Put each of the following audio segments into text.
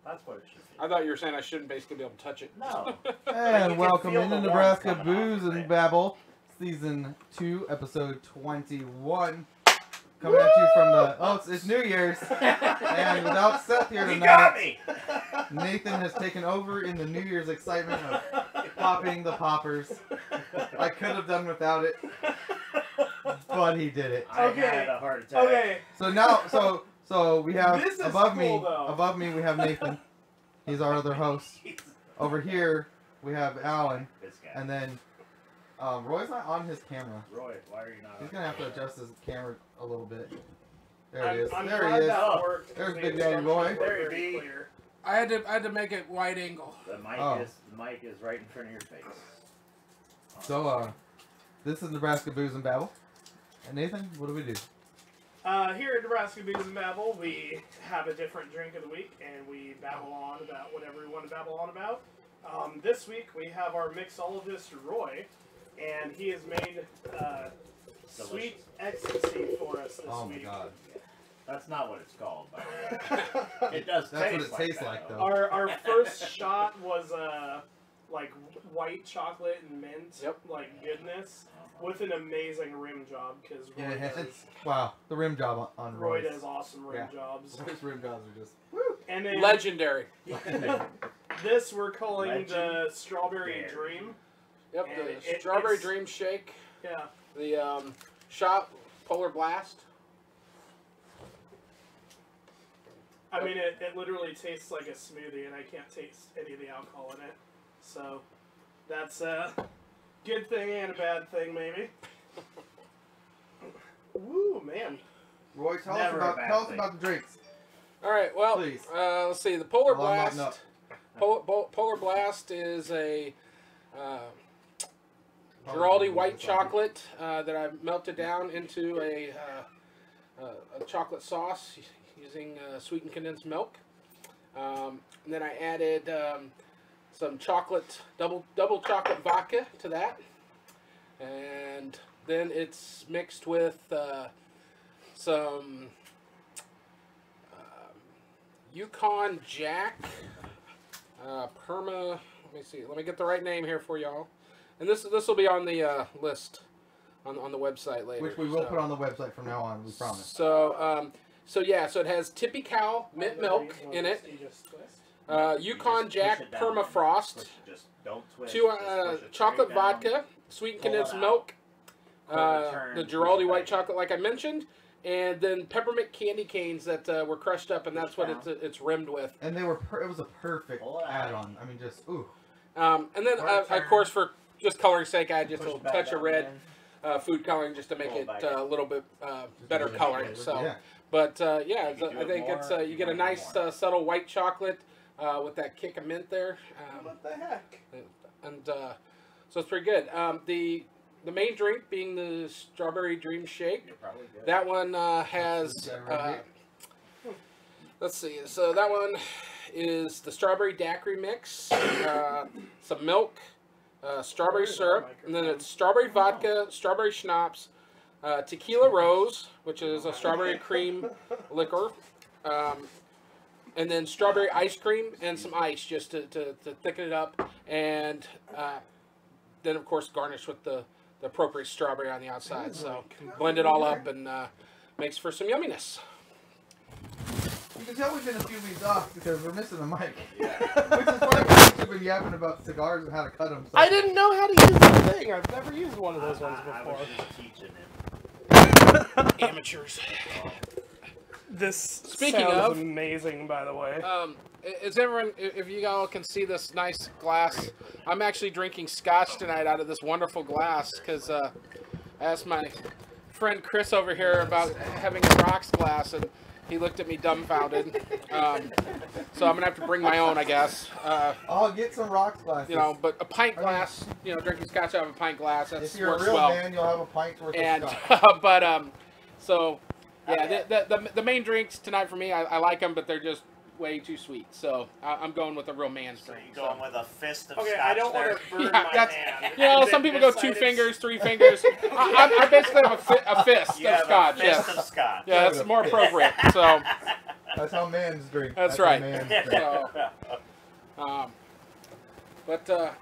That's what it should be. I thought you were saying I shouldn't basically be able to touch it. No. And welcome feel into the Nebraska warmth coming Booze off of and it. Babble, Season 2, Episode 21. Coming at you from the... Oh, it's New Year's. And without Seth here You got tonight, me! Nathan has taken over in the New Year's excitement of popping the poppers. I could have done without it, but he did it. I had a heart attack. Okay. So now, so we have This is above cool, me. though. Above me, we have Nathan. He's our other host. Over here, we have Alan, This guy. and then Roy's not on his camera. Roy, why are you not? He's gonna have to adjust his camera a little bit. There he is. I'm There glad he is. that worked. There's The Big Daddy instructions Roy. were There very he be. clear. I had to make it wide angle. The mic Oh. is right in front of your face. So this is Nebraska Booze and Babble. And Nathan, what do we do? Here at Nebraska Booze and Babble, we have a different drink of the week, and we babble on about whatever we want to babble on about. This week, we have our mixologist, Roy, and he has made sweet ecstasy for us this Oh my week. God. That's not what it's called, by the way. It does That's taste what it tastes that, like, though. Our first shot was like white chocolate and mint, like goodness, with an amazing rim job because Roy does. Wow, the rim job on Roy Roy's. does awesome rim jobs. Roy's rim jobs are just... And then Legendary. this we're calling the Legendary. Strawberry Dream. Yep, And the Strawberry it's- Dream Shake. Yeah. The shot Polar Blast. I mean, it literally tastes like a smoothie, and I can't taste any of the alcohol in it. So that's a good thing and a bad thing, maybe. Woo, man. Roy, tell us Never a about bad tell us thing. about the drinks. All right, well, Please. let's see. The Polar Well, I'm Blast. not- Polar Blast is a Giraldi white chocolate that I melted down into a chocolate sauce using sweetened condensed milk. And then I added some chocolate, double chocolate vodka to that. And then it's mixed with some Yukon Jack Perma. Let me see. Let me get the right name here for y'all. And this will be on the list on the website later. Which we will put on the website from now on, we promise. So so it has Tippy Cow mint milk in it. Yukon Jack Permafrost. Just don't twist. Two Just push it chocolate straight down. vodka, sweetened Pull it condensed out. milk, Turn, the push Giraldi it white back. chocolate, like I mentioned, and then peppermint candy canes that were crushed up, and that's what it's rimmed with. And they were it was a perfect Pull it out. add-on. I mean, just ooh. And then Right of course, for just coloring's sake, I had just Push a it back touch of down red again. food coloring just to make Pull it it back a little bit better coloring. So, Yeah. but yeah, You can do I it think more it's if you you get a want to do nice more. subtle white chocolate with that kick of mint there. What the heck? And so it's pretty good. The main drink being the Strawberry Dream Shake. You're probably good. That one has, let's see, so that one is the Strawberry Daiquiri Mix, some milk, strawberry syrup, and then it's strawberry vodka, strawberry schnapps, tequila rose, which is a strawberry cream liquor, and then strawberry ice cream and some ice just to thicken it up, and then of course garnish with the appropriate strawberry on the outside. So blend it all up and makes for some yumminess. You can tell we've been a few weeks off because we're missing a mic. Which is funny because we've been yapping about cigars and how to cut them. So. I didn't know how to use the thing. I've never used one of those ones I before. was just teaching him. Amateurs. This Speaking sounds of- amazing, by the way. Is everyone, if you all can see this nice glass, I'm actually drinking scotch tonight out of this wonderful glass because I asked my friend Chris over here about having a rocks glass, and he looked at me dumbfounded. So I'm going to have to bring my own, I guess. I'll get some rocks glasses. You know, but a pint glass, you know, drinking scotch out of a pint glass, that if you're a works real well. man, you'll have a pint worth And of scotch. but so yeah, the main drinks tonight for me, I like them, but they're just way too sweet. So I'm going with a real man's So drink. you going with a fist of Okay, scotch I don't there? want to burn Yeah, my that's- hand. You know, And some then people go decide 2 it's- fingers, 3 fingers. I basically have a fist You of have scotch. a fist Yes. of scotch. Yeah, that's more appropriate. So That's how mans drink. That's how right. mans drink. So,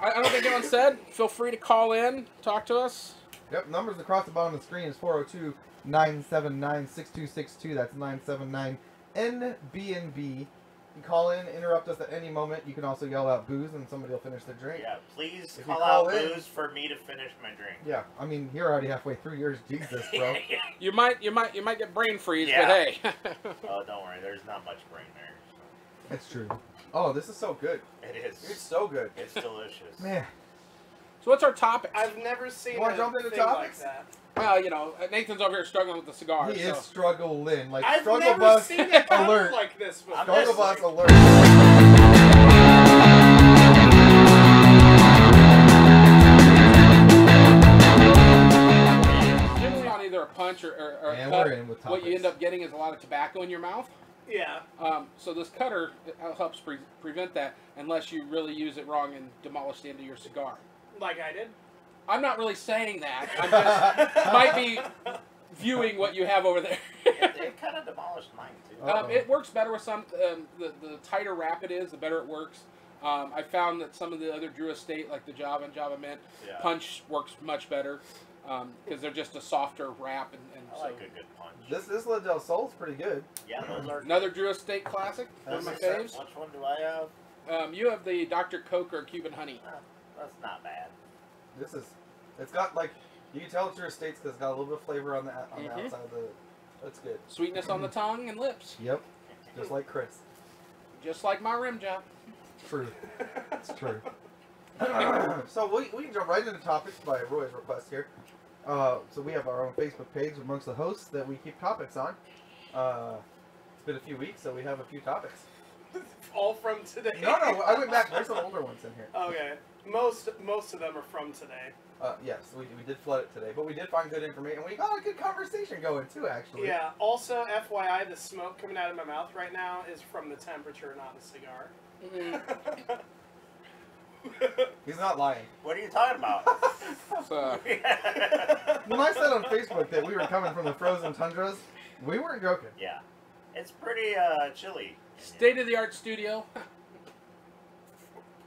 I don't think anyone said. Feel free to call in, talk to us. Yep, numbers across the bottom of the screen is 402-979-6262. That's 979-NBNB. You can call in, interrupt us at any moment. You can also yell out booze and somebody will finish their drink. Yeah, please If you call call out in- booze for me to finish my drink. Yeah, I mean, you're already halfway through yours. Jesus, bro. You might get brain freeze, Yeah. but hey. Oh, don't worry, there's not much brain there. It's true. Oh, this is so good. It It's is. so good. It's delicious. Man. So what's our topic? I've never seen You wanna a jump into thing topics? like that. Well, you know, Nathan's over here struggling with the cigar. He so. is struggling. Like, I've struggle never bus seen it alert. like this before. I'm Struggle just bus like- alert. Generally on either a punch or a And cut, we're in with what you topics. end up getting is a lot of tobacco in your mouth. Yeah. So this cutter helps prevent that unless you really use it wrong and demolish the end of your cigar. Like I did. I'm not really saying that. I'm just might be viewing what you have over there. It kind of demolished mine, too. Uh-oh. It works better with some. The tighter wrap it is, the better it works. I found that some of the other Drew Estate, like the Java and Java Mint, Yeah. punch works much better because they're just a softer wrap. And I so like a good punch. This La Del Sol's pretty good. Yeah, those are... another Drew Estate classic, one of my faves. Which one do I have? You have the Dr. Coker Cuban Honey. That's not bad. This is, it's got like, you can tell it's your estates because it's got a little bit of flavor on the Mhm. outside of the, that's good. Sweetness on the tongue and lips, Yep, just like Chris. just like my rim job. True, it's true. So we can jump right into topics by Roy's request here. So we have our own Facebook page amongst the hosts that we keep topics on. It's been a few weeks, so we have a few topics. All from today. No, I went back. There's some older ones in here. Okay. Most of them are from today. Yes, we did flood it today, but we did find good information. We got a good conversation going too, actually. Yeah. Also, FYI, the smoke coming out of my mouth right now is from the temperature, not the cigar. He's not lying. What are you talking about? So, When I said on Facebook that we were coming from the frozen tundras, we weren't joking. Yeah. It's pretty chilly. state-of-the-art studio.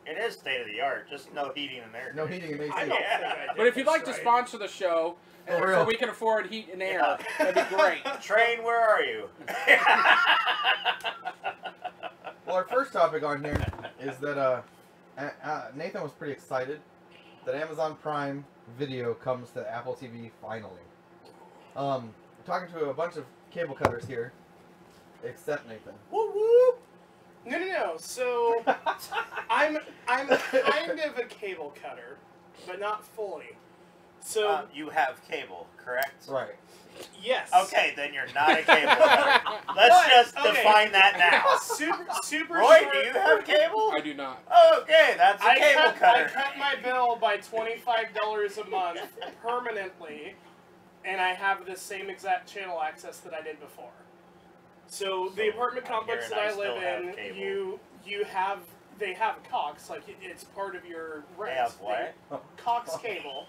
It is state of the art, just no heating in there. No heating and AC. I don't Yeah. think I did But if you'd this like to right. sponsor the show, For so real. we can afford heat and air, Yeah. that'd be great. Train, where are you? Well, our first topic on here is that Nathan was pretty excited that Amazon Prime Video comes to Apple TV finally. Talking to a bunch of cable cutters here, except Nathan. Whoop whoop. No. So I'm kind of a cable cutter, but not fully. So You have cable, correct? Right. yes. Okay, then you're not a cable cutter. Let's What? just Okay. define that now. Super. Roy, short- do you have cable? I do not. Okay, that's a cable I cutter. cut my bill by $25 a month permanently, and I have the same exact channel access that I did before. So the So, apartment I'm complex hearing that I I live still have in, cable. they have Cox, like it's part of your rent. They have what? Cox cable.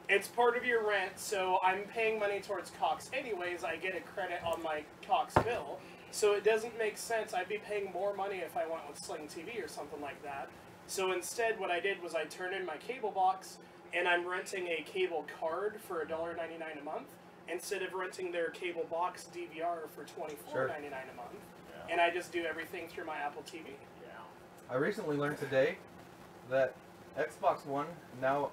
It's part of your rent, so I'm paying money towards Cox anyways. I get a credit on my Cox bill, so it doesn't make sense. I'd be paying more money if I went with Sling TV or something like that. So instead, what I did was I turned in my cable box, and I'm renting a cable card for $1.99 a month instead of renting their cable box DVR for $24.99 a month. Yeah. And I just do everything through my Apple TV. Yeah. I recently learned today that Xbox One now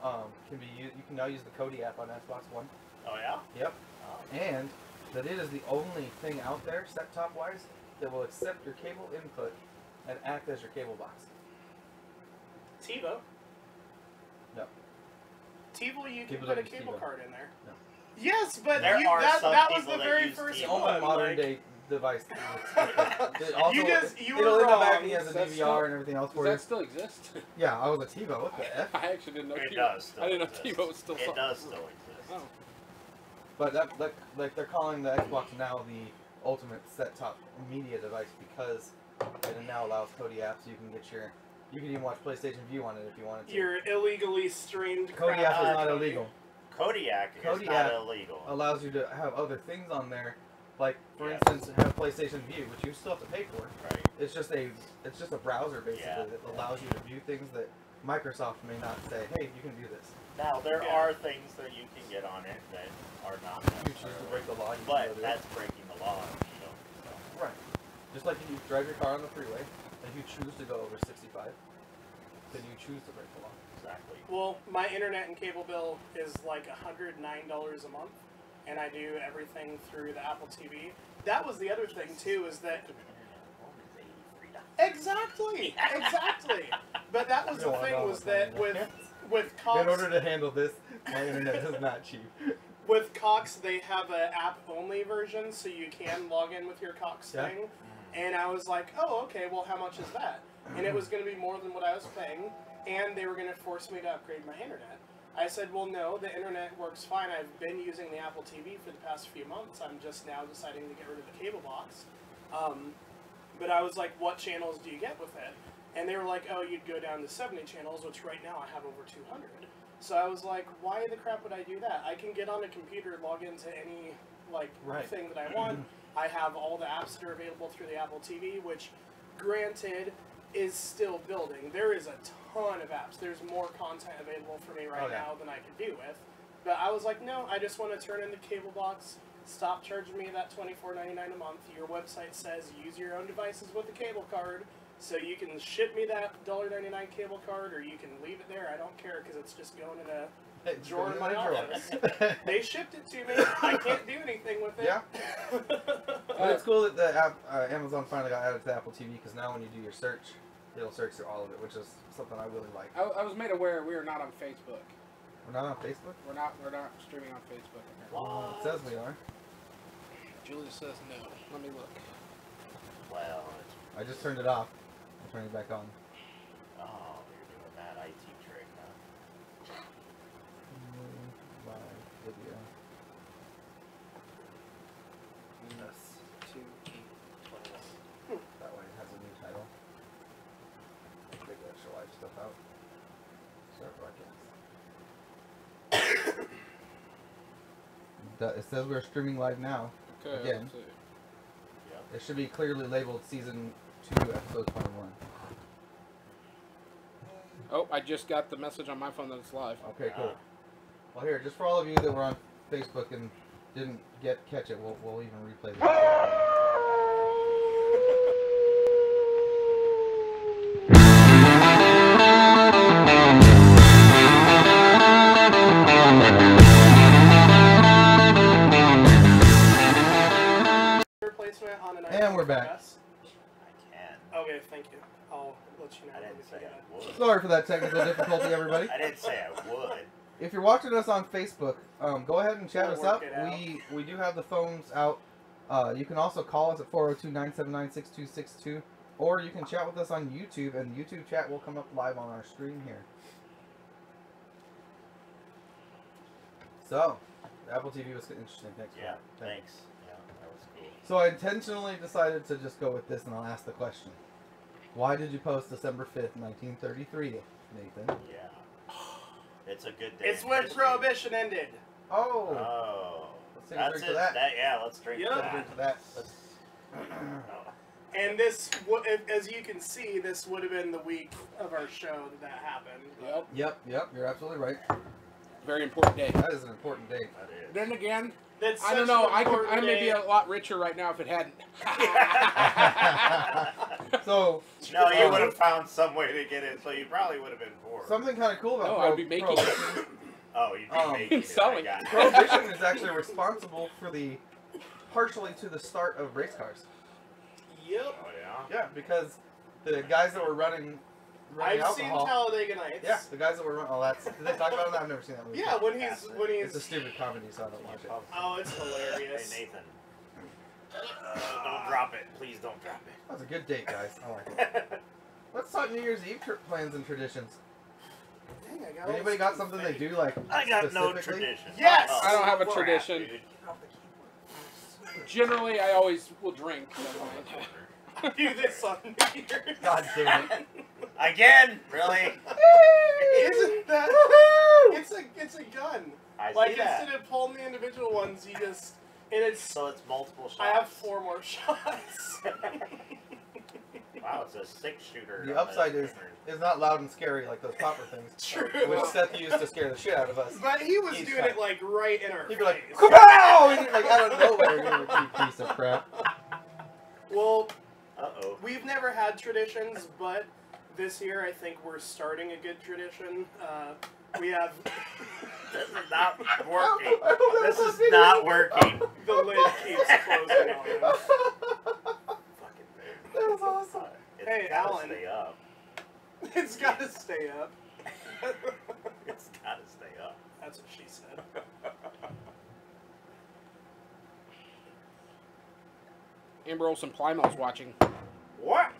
can be used. You can now use the Kodi app on Xbox One. Oh yeah. Yep. Oh. And that it is the only thing out there, set-top wise, that will accept your cable input and act as your cable box. TiVo. No. TiVo, you can People put a don't use cable TiVo. card in there. No. Yes, but There are that some was people the that very use first The TiVo. only one. modern like, day device. It also, You it'll were end up wrong. acting as a Does that DVR still- and everything else Does for you. that still exist? Yeah, I was a TiVo. What the F? I actually didn't know. It TiVo. does still I didn't know exist. TiVo was still. It does still exist. Oh. But that like they're calling the Xbox now the ultimate set-top media device because it now allows Kodi apps. So you can get your, you can even watch PlayStation View on it if you wanted to. Your illegally streamed Kodi crap. app is Uh, not Kodi. illegal. Kodiak is Kodiak not illegal. Allows you to have other things on there Like for instance, have PlayStation View, which you still have to pay for. Right. It's just a browser basically that allows you to view things that Microsoft may not say, hey, you can do this. Now there are things that you can get on it that are not You choose to break the law, you but can go do that's it. breaking the law. You know, so. Right. Just like if you drive your car on the freeway, if you choose to go over 65, then you choose to break the law. Exactly. Well, my internet and cable bill is like $109 a month, and I do everything through the Apple TV. That was the other thing too, is that exactly. But that was the thing, was that with Cox, in order to handle this, my internet is not cheap. with Cox, they have an app-only version, so you can log in with your Cox thing. And I was like, oh, okay, well, how much is that? And it was going to be more than what I was paying, and they were going to force me to upgrade my internet. I said, well, no, the internet works fine. I've been using the Apple TV for the past few months. I'm just now deciding to get rid of the cable box. But I was like, what channels do you get with it? And they were like, oh, you'd go down to 70 channels, which right now I have over 200. So I was like, why the crap would I do that? I can get on a computer, log into any thing that I want. I have all the apps that are available through the Apple TV, which, granted, is still building. There is a ton of apps. There's more content available for me right now than I could do with. But I was like, no, I just want to turn in the cable box. Stop charging me that $24.99 a month. Your website says use your own devices with a cable card. So you can ship me that $1.99 cable card, or you can leave it there. I don't care, because it's just going in a drawer in my office. They shipped it to me. I can't do anything with it. Yeah. But it's cool that the app, Amazon finally got added to Apple TV, because now when you do your search, it'll search through all of it, which is something I really like. I was made aware we are not on Facebook. We're not on Facebook? We're not streaming on Facebook. It says we are. Julia says no. Let me look. Well, I just turned it off. I'm turning it back on. oh, you're doing that IT trick, huh? Live video. S2E21. That way it has a new title. Take the extra live stuff out. Start broadcast. It says we're streaming live now. Okay. Again. Let's see. It should be clearly labeled Season 2, Episode 21. Oh, I just got the message on my phone that it's live. Okay, cool. Well, here, just for all of you that were on Facebook and didn't catch it, we'll even replay this. And we're back. I can. Okay, thank you. I'll let you know. I didn't say I would. Sorry for that technical difficulty, everybody. I didn't say I would. If you're watching us on Facebook, go ahead and chat We'll us up. work it out. We do have the phones out. You can also call us at 402-979-6262, or you can chat with us on YouTube, and the YouTube chat will come up live on our screen here. So, the Apple TV was interesting. Thanks. Yeah, for that. thanks. Yeah, that was cool. So I intentionally decided to just go with this, and I'll ask the question. Why did you post December 5th, 1933, Nathan? Yeah. It's a good day. It's when Prohibition ended. Oh! Oh. Let's take a That's drink it. for that. Yeah, let's drink Yep. for Let's that. drink for that. And this, as you can see, this would have been the week of our show that happened. Yep. Yep, you're absolutely right. Very important day. That is an important date. That is. Then again, That's I don't such know. an I important may be day. a lot richer right now if it hadn't. So, No, you would have found some way to get it, so you probably would have been poor. something kind of cool about No, I'd be making it. Prohibition. Oh, you'd be making it. selling I got it. Prohibition is actually responsible for partially to the start of race cars. Yep. Oh, yeah? Yeah, because the guys that were running I've seen alcohol. Talladega Nights. Yeah, the guys that were running. Oh, that's. Did they talk about it? I've never seen that movie. Yeah, when he's It's a stupid comedy, so I don't watch it. Oh, it's hilarious. Hey, Nathan. Don't drop it. Please don't drop it. That was a good date, guys. I like it. Let's talk New Year's Eve plans and traditions. Dang, I got Anybody got something they do like? I got no specifically? tradition. Yes! Oh, I don't have a crap, tradition. dude. Generally, I always will drink. do this on New Year's. God damn it! Again? Really? Isn't that? It's a gun. I Like see that. instead of pulling the individual ones, you just And it's So it's multiple shots. I have 4 more shots. Wow, it's a 6-shooter. The upside is it's not loud and scary like those popper things, True. which Seth used to scare the shit out of us. But he was He's doing fine. it like right in our He'd face. be like, "Kapow!" And he'd, like out of nowhere, you're like, "You piece of crap." Well, Uh-oh. we've never had traditions, but this year I think we're starting a good tradition. We have This is not working. I hope This that's is not not working. the lid keeps closing on him. Fucking thing. That was awesome. It's Hey, gotta Alan. stay up. It's got to stay up. It's gotta stay up. That's what she said. Amber Olsen Plymo's watching. What?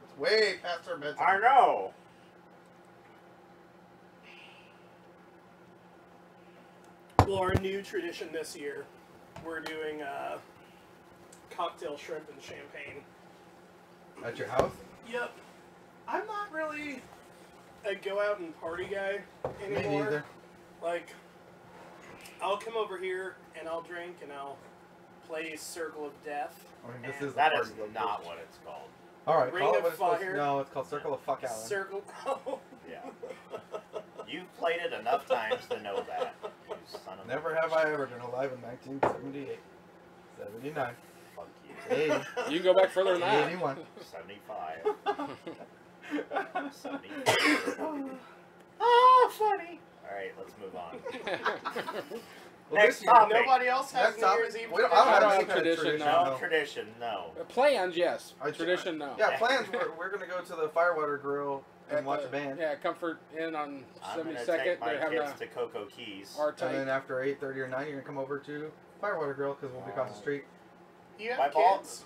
It's way past her bedtime. I know. Well, our new tradition this year, we're doing cocktail shrimp and champagne. At your house? Yep. I'm not really a go out and party guy Me anymore. neither. Like, I'll come over here and I'll drink and I'll play Circle of Death. I mean, this is That a is party not what it's called. All right, Ring call it of what it's supposed to. Fire. No, it's called Circle of Fuck Allen. Circle. Oh. Yeah. You've played it enough times to know that. You son of Never have I ever been alive in 1978, 79, Fuck you. 80, You can go back further than that. 81. 75. 75. Oh, funny. Alright, let's move on. Well, Next this year- topic. Nobody else has Next New topic. Year's Eve We don't- tradition? I don't any have kind of tradition, No no. tradition, no. Plans, yes. I- Tradition, no. Yeah, plans. We're gonna go to the Firewater Grill and At watch the- a band. Yeah, Comfort Inn on I'm gonna 72nd. take my They're having kids a to Cocoa Keys. R And type. then after 8:30 or 9, you're gonna come over to Firewater Grill because we'll be across the street. You My have ball- kids?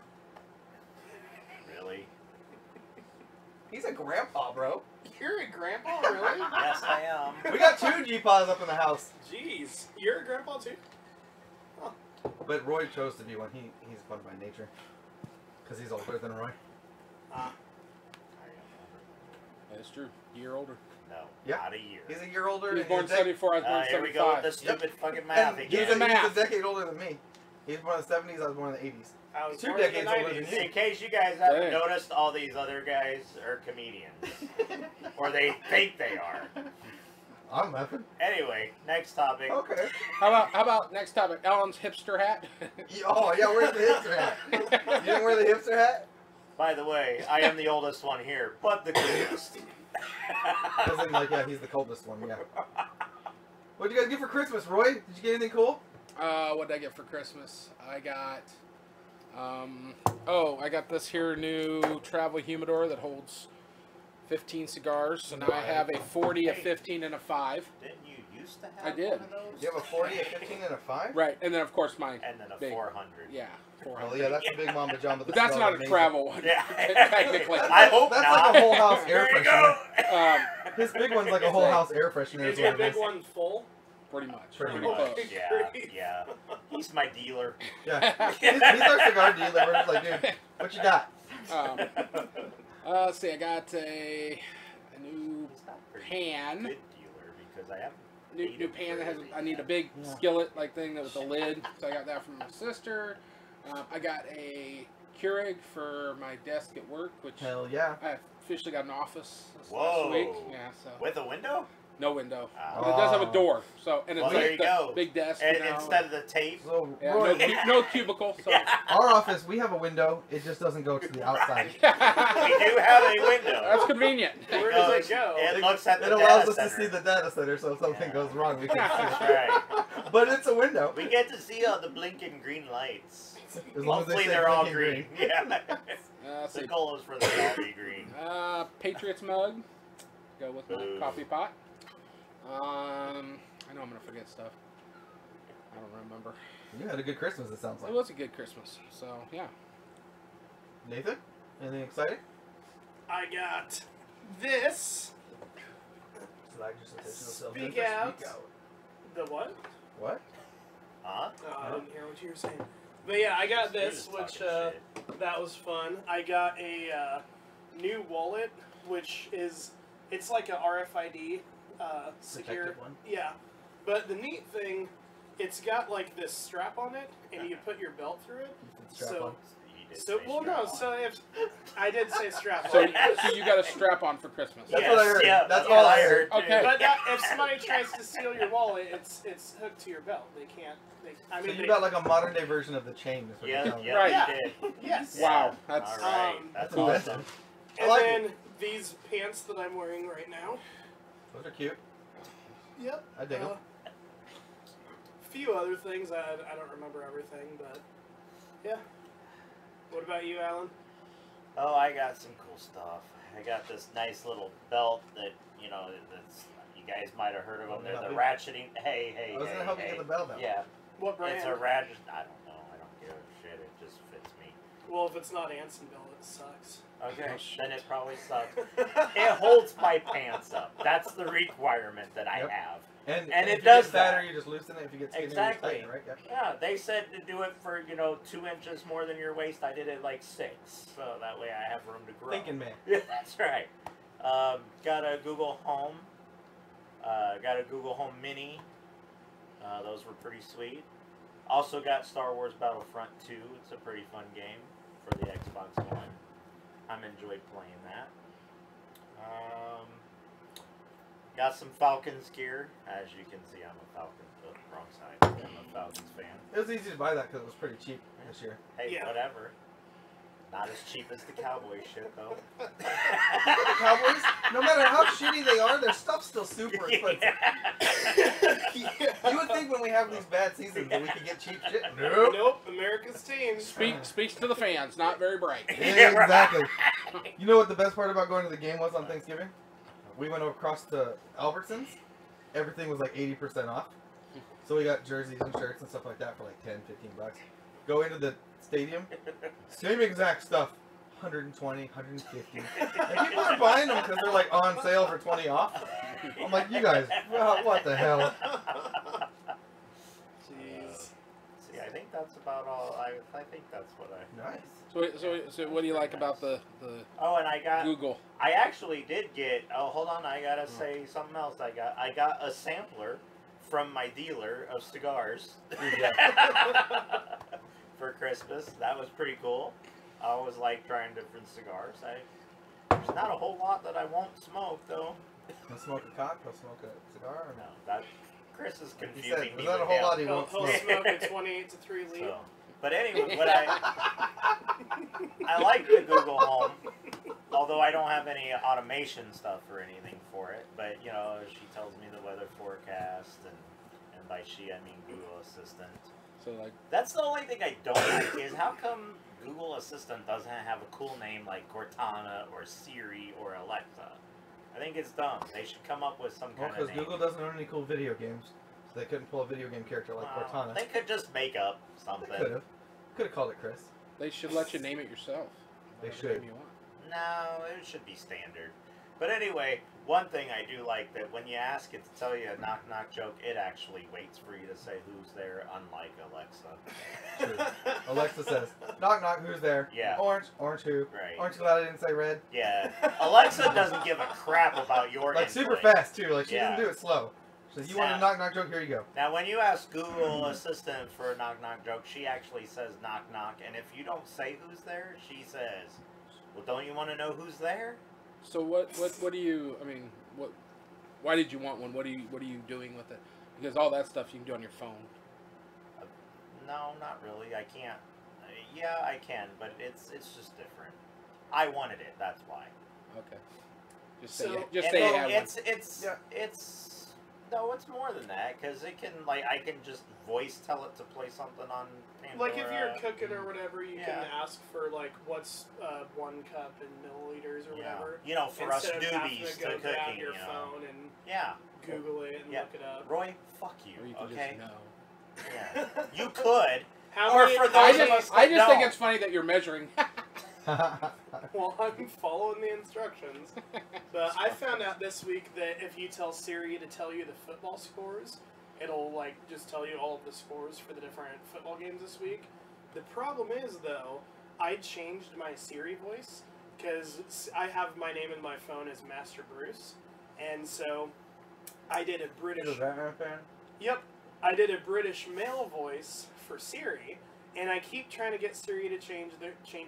Really? He's a grandpa, bro. You're a grandpa, really? Yes, I am. We got 2 G-Paws up in the house, Jeez. You're a grandpa, too? but Roy chose to be one. He's fun by nature because he's older than Roy. Ah. That's true. Year older. No, Yeah. not a year. He's a year older. He was and born he's a 74. I was born Here we go with 75. the stupid fucking math and again. the math. he's a decade older than me. He's born in the 70s. I was born in the 80s. I was 2 born in the decades older than 90s. you. In case you guys haven't Dang. noticed, all these other guys are comedians. Or they think they are. I'm laughing. Anyway, next topic. Okay. How about next topic? Alan's hipster hat. Oh yeah, where's the hipster hat? You didn't wear the hipster hat? By the way, I am the oldest one here, but the coolest. As in, like, yeah, he's the coldest one. Yeah. What'd you guys get for Christmas, Roy? Did you get anything cool? What did I get for Christmas? I got, I got this here new travel humidor that holds 15 cigars, and I have a 40, a 15, and a 5. Didn't you used to have I did. one of those? You have a 40, a 15, and a 5? Right, and then of course my And then a big, 400. yeah, 400. Well, yeah, that's a big Mamba Jamba. But that's not a travel one, Yeah. technically. I hope That's not. like a whole house air There you go. freshener. His big one's like a whole house air freshener. Is Is your what it big is. one full? Pretty much. Pretty Pretty much. close. Yeah. He's my dealer. Yeah. He's our cigar dealer. We're just like, dude, what you got? Let's see, I got a new He's not a very pan. good dealer because I have New pan that has. I need a big skillet like thing with a lid, so I got that from my sister. I got a Keurig for my desk at work, which Hell yeah. I officially got an office this Whoa. last week. Yeah, so with a window. no window, Oh. but it does have a door. So and it's Well, there like you the go. big desk. And you know. instead of the tape. So, Yeah, Roy, no cubicle. So our office, we have a window. It just doesn't go to the outside. We do have a window. that's convenient. Where does it go? It looks at the It allows us data to see center. the data center, so if something Yeah. goes wrong, we can see That's it. right. But it's a window. We get to see all the blinking green lights. As long as Hopefully they say they're all blinking green. Yeah. Let's The see. goal is for them to all be green. Patriots mug. Go with my Boo. coffee pot. I know I'm gonna forget stuff. I don't remember. You had a good Christmas, it sounds It like. was a good Christmas, so yeah. Nathan, anything exciting? I got this. Speak out. The what? What? Huh? Oh, I didn't hear what you were saying. But yeah, I got You're this, just which talking shit. that was fun. I got a new wallet, which is it's like a RFID secure. Protected one? Yeah, but the neat thing It's got like this strap on it, and you put your belt through it. Strap So, on. I did say strap on. So you got a strap on for Christmas. That's what I heard. Yeah, That's what all I heard. heard. Okay. But if somebody tries to steal your wallet, it's hooked to your belt. They can't. I mean, So you got like a modern day version of the chain. Is what you're Yeah, telling me. yeah, Right. you did. yes. Wow, that's All right. That's That's awesome. awesome. I And like then it. these pants that I'm wearing right now. Those are cute. Yep. I dig 'em. Few other things. I don't remember everything, but yeah. What about you, Alan? Oh, I got some cool stuff. I got this nice little belt that, you know, that's, you guys might have heard of them. They're the ratcheting. Hey, I was gonna help you get the belt out. Yeah. What brand? It's a ratchet. I don't know. I don't give a shit. It just fits me. Well, if it's not Ansonville, it sucks. Okay. Oh, shit. Then it probably sucks. It holds my pants up. That's the requirement that I Yep. have. And it if you does get fatter, that. you just loosen it. If you get skinnier, Exactly. you tighten it, right? Yep. Yeah, they said to do it for, 2 inches more than your waist. I did it like 6, so that way I have room to grow. Thinking man. Yeah, that's right. Got a Google Home. Got a Google Home Mini. Those were pretty sweet. Also got Star Wars Battlefront 2. It's a pretty fun game for the Xbox One. I'm enjoyed playing that. Got some Falcons gear. As you can see, I'm a Falcons. Oh, wrong side. I'm a Falcons fan. It was easy to buy that because it was pretty cheap this year. Hey, Yeah. whatever. Not as cheap as the Cowboys shit, though. The Cowboys, no matter how shitty they are, their stuff's still super expensive. You would think when we have these bad seasons that we could get cheap shit. Nope. Nope. America's team. speaks to the fans. Not very bright. Yeah, exactly. You know what the best part about going to the game was on Thanksgiving? We went across to Albertsons. Everything was like 80% off. So we got jerseys and shirts and stuff like that for like 10, 15 bucks. Go into the stadium, same exact stuff, 120, 150. And people are buying them because they're like on sale for 20 off. I'm like, you guys, well, what the hell? Jeez. See, I think that's about all. I think that's what I. Nice. So what do you like about the Oh, and I got. Google? I actually did get. Oh, hold on. I gotta say something else. I got a sampler from my dealer of cigars for Christmas. That was pretty cool. I always like trying different cigars. There's not a whole lot that I won't smoke though. He'll smoke a cock, he'll smoke a cigar. Or No, that Chris is He confusing said, me was that a with whole him. lot he He'll won't smoke? smoke a 28 to 3 lead. So, but anyway, what I like the Google Home, although I don't have any automation stuff or anything for it. But she tells me the weather forecast, and by she I mean Google Assistant. So like, That's the only thing I don't like is how come Google Assistant doesn't have a cool name like Cortana or Siri or Alexa. I think it's dumb. They should come up with some Well, kind of because name. Google doesn't own any cool video games, so they couldn't pull a video game character like Cortana. They could just make up something. Could have. Could have called it Chris. they should let you name it yourself. They Whatever should. name you want. No, it should be standard. But anyway, one thing I do like that when you ask it to tell you a knock knock joke, it actually waits for you to say who's there, unlike Alexa. True. Alexa says, knock knock, who's there? Yeah. Orange. Orange who? Right. Aren't you glad I didn't say red? Yeah. Alexa doesn't give a crap about your Like super input. fast too. Like she Yeah. doesn't do it slow. She says, you want a knock knock joke? Here you go. Now, when you ask Google Assistant for a knock knock joke, she actually says knock knock, and if you don't say who's there, she says, "Well, don't you want to know who's there?" So what do you? I mean, what? Why did you want one? What are you doing with it? Because all that stuff you can do on your phone. No, not really. I can't. Yeah, I can, but it's just different. I wanted it. That's why. Okay. Just So- say just And say you no, have one. it's no, it's more than that because it can I can just voice tell it to play something on Pandora. Like if you're cooking or whatever, you can Yeah. ask for like what's 1 cup in milliliters or whatever. for us Instead of having newbies to go to grab cooking, your phone and Yeah, Google it and Yeah. look it up. Roy, fuck you. Or you can Okay. just know. Yeah, you could. How Or many, for I those of us just think don't. it's funny that you're measuring. Well, I'm following the instructions. But I found out this week that if you tell Siri to tell you the football scores, it'll just tell you all of the scores for the different football games this week. The problem is though, I changed my Siri voice because I have my name in my phone as Master Bruce, and so I did a British. Is Batman fan? Yep. I did a British male voice for Siri, and I keep trying to get Siri to change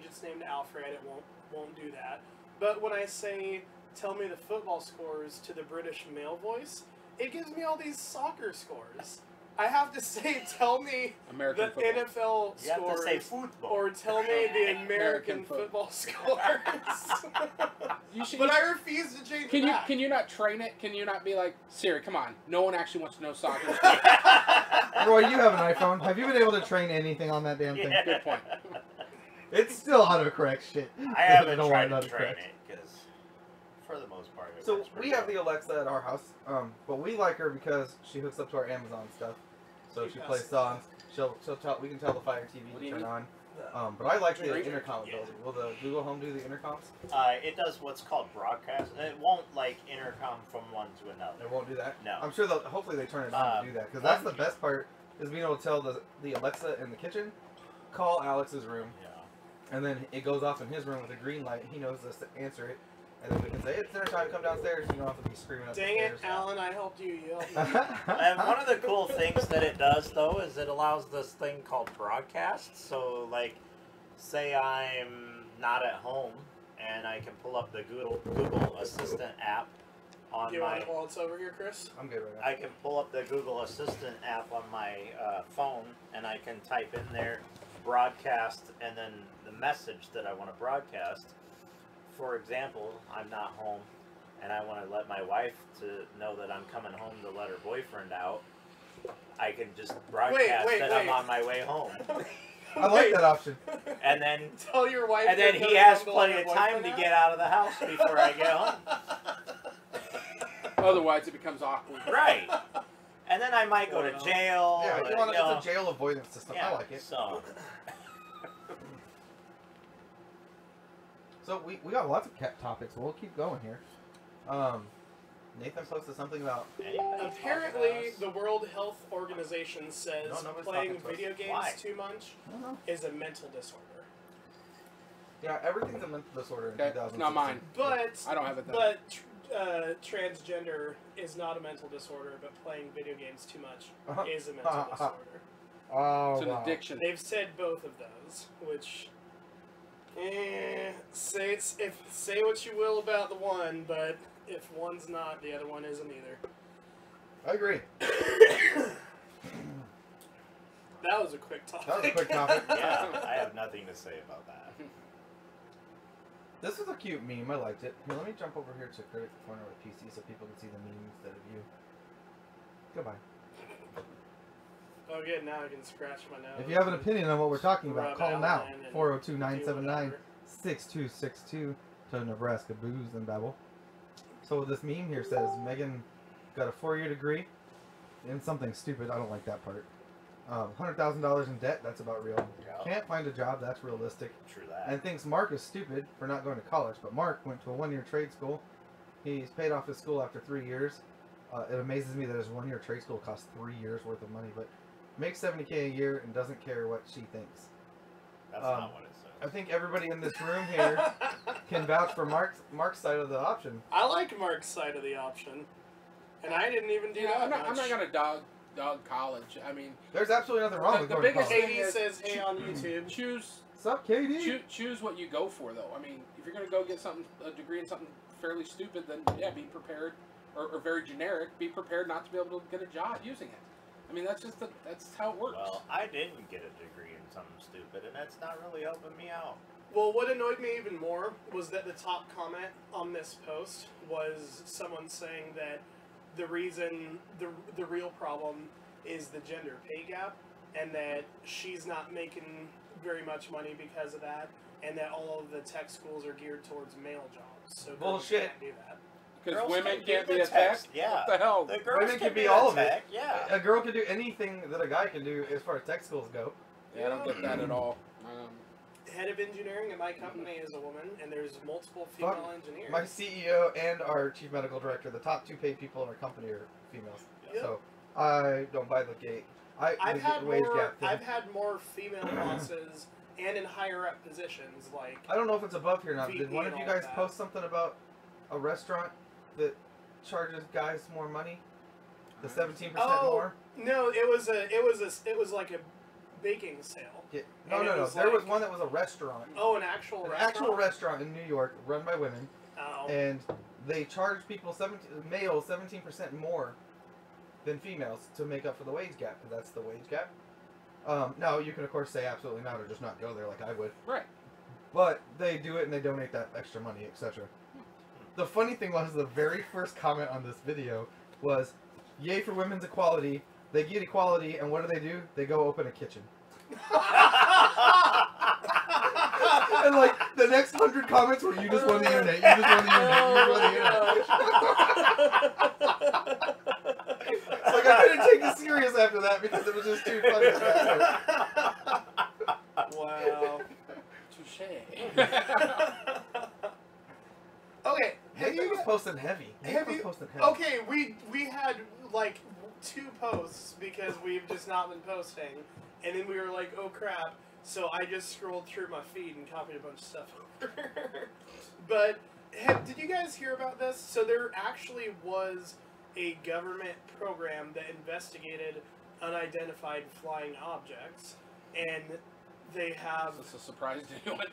its name to Alfred. It won't do that. But when I say, tell me the football scores to the British male voice, it gives me all these soccer scores. I have to say, tell me American the football. NFL You have to say scores, football. or tell me the American football scores. But I refuse to change it back. Can you not train it? Can you not be like, Siri, come on. No one actually wants to know soccer. Roy, you have an iPhone. Have you been able to train anything on that damn thing? Yeah. Good point. It's still autocorrect shit. I haven't don't tried want to it train autocorrect. it because, for the most part, it So works we pretty have the well. Alexa at our house, but we like her because she hooks up to our Amazon stuff. So she plays songs. She'll tell. We can tell the Fire TV What do to you turn need? on. But I like the Drink? intercom ability. Will the Google Home do the intercoms? It does what's called broadcast. It won't like intercom from one to another. It won't do that. No. I'm sure they'll. Hopefully they turn it on to do that because that's the best part is being able to tell the Alexa in the kitchen, call Alex's room, Yeah. and then it goes off in his room with a green light. He knows to answer it, and then we can say it's dinner time. Come downstairs. You don't have to be screaming up the Dang it, stairs. Alan! I helped you. You helped me. And one of the cool things that it does, though, is it allows this thing called broadcast. So, like, say I'm not at home, and I can pull up the Google Assistant app on Do you my. want it while it's over here, Chris? I'm good right now. I can pull up the Google Assistant app on my phone, and I can type in there broadcast, and then the message that I want to broadcast. For example, I'm not home, and I want to let my wife to know that I'm coming home to let her boyfriend out. I can just broadcast that I'm on my way home, I like that option. and then Tell your wife. and then you're he coming has home to let plenty your of time to boyfriend get out of the house before I get home. Otherwise, it becomes awkward. Right. And then I might go to jail. Yeah, and, you want you know, it's a jail avoidance system. yeah, I like it. So, So we got lots of cat topics. We'll keep going here. Nathan posted something about Apparently, the World Health Organization says No, nobody's playing talking to us. video games Why? too much is a mental disorder. yeah, everything's a mental disorder in Okay, 2016. it's not mine. But I don't have it then. But transgender is not a mental disorder, but playing video games too much is a mental disorder. Oh, It's an wow. addiction. They've said both of those, which say what you will about the one, but if one's not, the other one isn't either. I agree. That was a quick topic. That was a quick topic. yeah, I have nothing to say about that. This is a cute meme. I liked it. Here, let me jump over here to Critic Corner with PC so people can see the meme instead of you. Goodbye. Oh, good. Now I can scratch my nose. If you have an opinion on what we're talking about, Rub call now. Alan and 402-979-6262 to Nebraska Booze and Babble. So this meme here says Megan got a 4-year degree in something stupid. I don't like that part. $100,000 in debt. That's about real. Yeah. Can't find a job. That's realistic. True that. And thinks Mark is stupid for not going to college. But Mark went to a 1-year trade school. He's paid off his school after 3 years. It amazes me that his 1-year trade school costs 3 years worth of money, but makes $70K a year and doesn't care what she thinks. That's not what it says. I think everybody in this room here can vouch for Mark's side of the option. I like Mark's side of the option, and I didn't even do that I'm not much. gonna dog college. I mean, There's absolutely nothing wrong with the going to biggest college. Katie says, "Hey on YouTube." choose What's up, Katie? choose what you go for, though. I mean, if you're gonna go get a degree in something fairly stupid, then yeah, be prepared, or very generic. Be prepared not to be able to get a job using it. I mean, that's how it works. Well, I didn't get a degree in something stupid, and that's not really helping me out. Well, what annoyed me even more was that the top comment on this post was someone saying that the reason, the real problem is the gender pay gap, and that she's not making very much money because of that, and that all of the tech schools are geared towards male jobs. So girls Bullshit. can't do that. Because Girls women can can't do be the a tech. text, yeah. What the hell? The girls Women can can be the all of it. tech, yeah. A girl can do anything that a guy can do as far as tech schools go. Yeah, I don't get that at all. Head of engineering at my company is a woman, and there's multiple female engineers. My CEO and our chief medical director, the top 2 paid people in our company, are females. Yep. So I don't buy the gate. I've had wage more. gap thing. I've had more female bosses, and in higher up positions, like I don't know if it's above here or not. But did VP one of and you all guys that. post something about a restaurant that charges guys more money? The 17% more? No, it was like a baking sale. Yeah. And it No. was There like- was one that was a restaurant. Oh, an actual Actual restaurant in New York, run by women, Oh. and they charge people males 17% more than females to make up for the wage gap, because that's the wage gap. Now you can of course say absolutely not, or just not go there like I would. Right. But they do it and they donate that extra money, etc. The funny thing was the very first comment on this video was, "Yay for women's equality." They get equality, and what do? They go open a kitchen. And like the next 100 comments were, "You just won the internet. You just won the internet. You just won the internet." Like I couldn't take it serious after that because it was just too funny. Wow. Touche. Okay. Nathan was posting heavy. Okay, we had like 2 posts because we've just not been posting, and then we were like, oh crap. So I just scrolled through my feed and copied a bunch of stuff over. But did you guys hear about this? So there actually was a government program that investigated unidentified flying objects, and they have. Is this a surprise to anyone?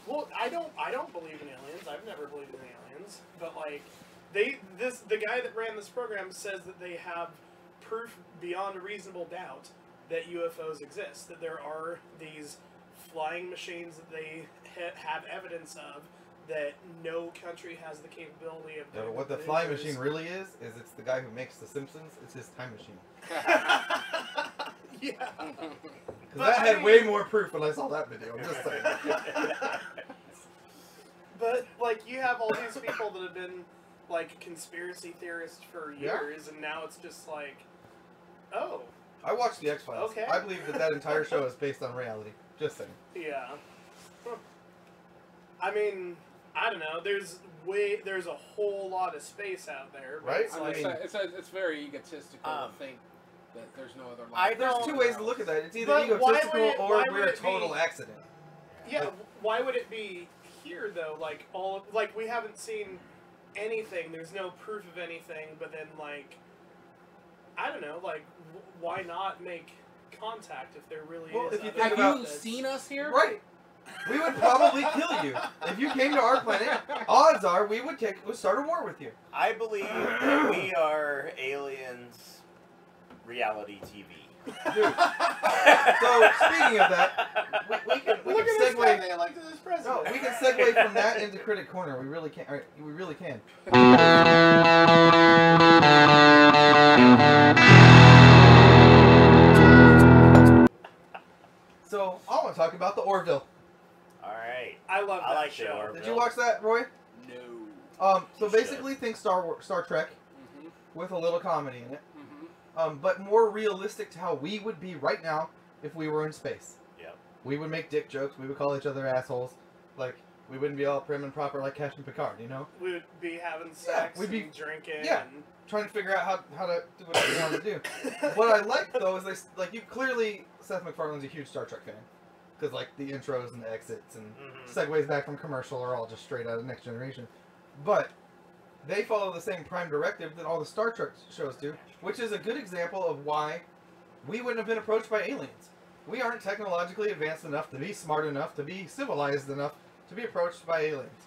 Well, I don't believe in aliens. I've never believed in aliens, but like the guy that ran this program says that they have proof beyond a reasonable doubt that UFOs exist. That there are these flying machines that they have evidence of that no country has the capability of doing. What the flying machine really is it's the guy who makes The Simpsons. It's his time machine. Yeah. Because that had way more proof when I saw that video. I'm just saying. But like you have all these people that have been like conspiracy theorists for years, and now it's just like, oh. I watched the X-Files. Okay. I believe that entire show is based on reality. Just saying. Yeah. Huh. I mean, I don't know. There's a whole lot of space out there, but Right? It's I like, mean, it's very egotistical to think that there's no other life. There's 2 ways to look at that. It's either But why egotistical would it- or why we're would a it total be- accident. yeah. Why would it be here though? Like we haven't seen anything. There's no proof of anything. But then like, I don't know. Like, why not make contask if there really Well, is? if you other think Have about you this? seen us here? Right. We would probably kill you. If you came to our planet, odds are we would start a war with you. I believe that we are aliens reality TV. Dude. So, speaking of that, we can Look at this guy segue. they elected as president. No, we can segue from that into Critic Corner. We really can. We really can. So, I want to talk about the Orville. Alright. I love that like show. Orville. Did you watch that, Roy? No. So You basically, think Star Trek Mm-hmm. with a little comedy in it, Mm-hmm. but more realistic to how we would be right now if we were in space. Yep. We would make dick jokes. We would call each other assholes. Like, we wouldn't be all prim and proper like Captain Picard, you know? We would be having sex, we'd be- and drinking. yeah. And Trying to figure out how to do what we want to do. What I like though is you clearly, Seth MacFarlane's a huge Star Trek fan. Because like the intros and the exits and segues back from commercial are all just straight out of Next Generation. But they follow the same prime directive that all the Star Trek shows do, which is a good example of why we wouldn't have been approached by aliens. We aren't technologically advanced enough to be smart enough to be civilized enough to be approached by aliens.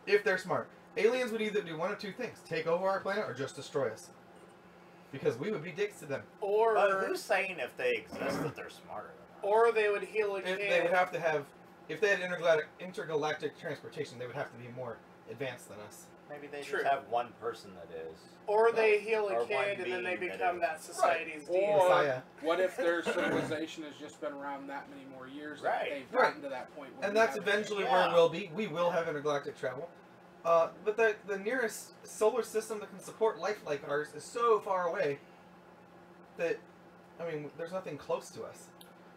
If they're smart. Aliens would either do one of 2 things. Take over our planet or just destroy us. Because we would be dicks to them. or But who's saying if they exist that they're smarter than us? or they would heal a And kid. they would have to have, if they had intergalactic transportation, they would have to be more advanced than us. Maybe they True. just have one person that is. Or they heal Or a one kid and then they being that become is- that society's Right. deity. Or Messiah. what if their civilization has just been around that many more years that Right. they've gotten to that point where And we that's haven't? eventually Yeah. where it will be. We will have intergalactic travel. But the nearest solar system that can support life like ours is so far away that, I mean, there's nothing close to us.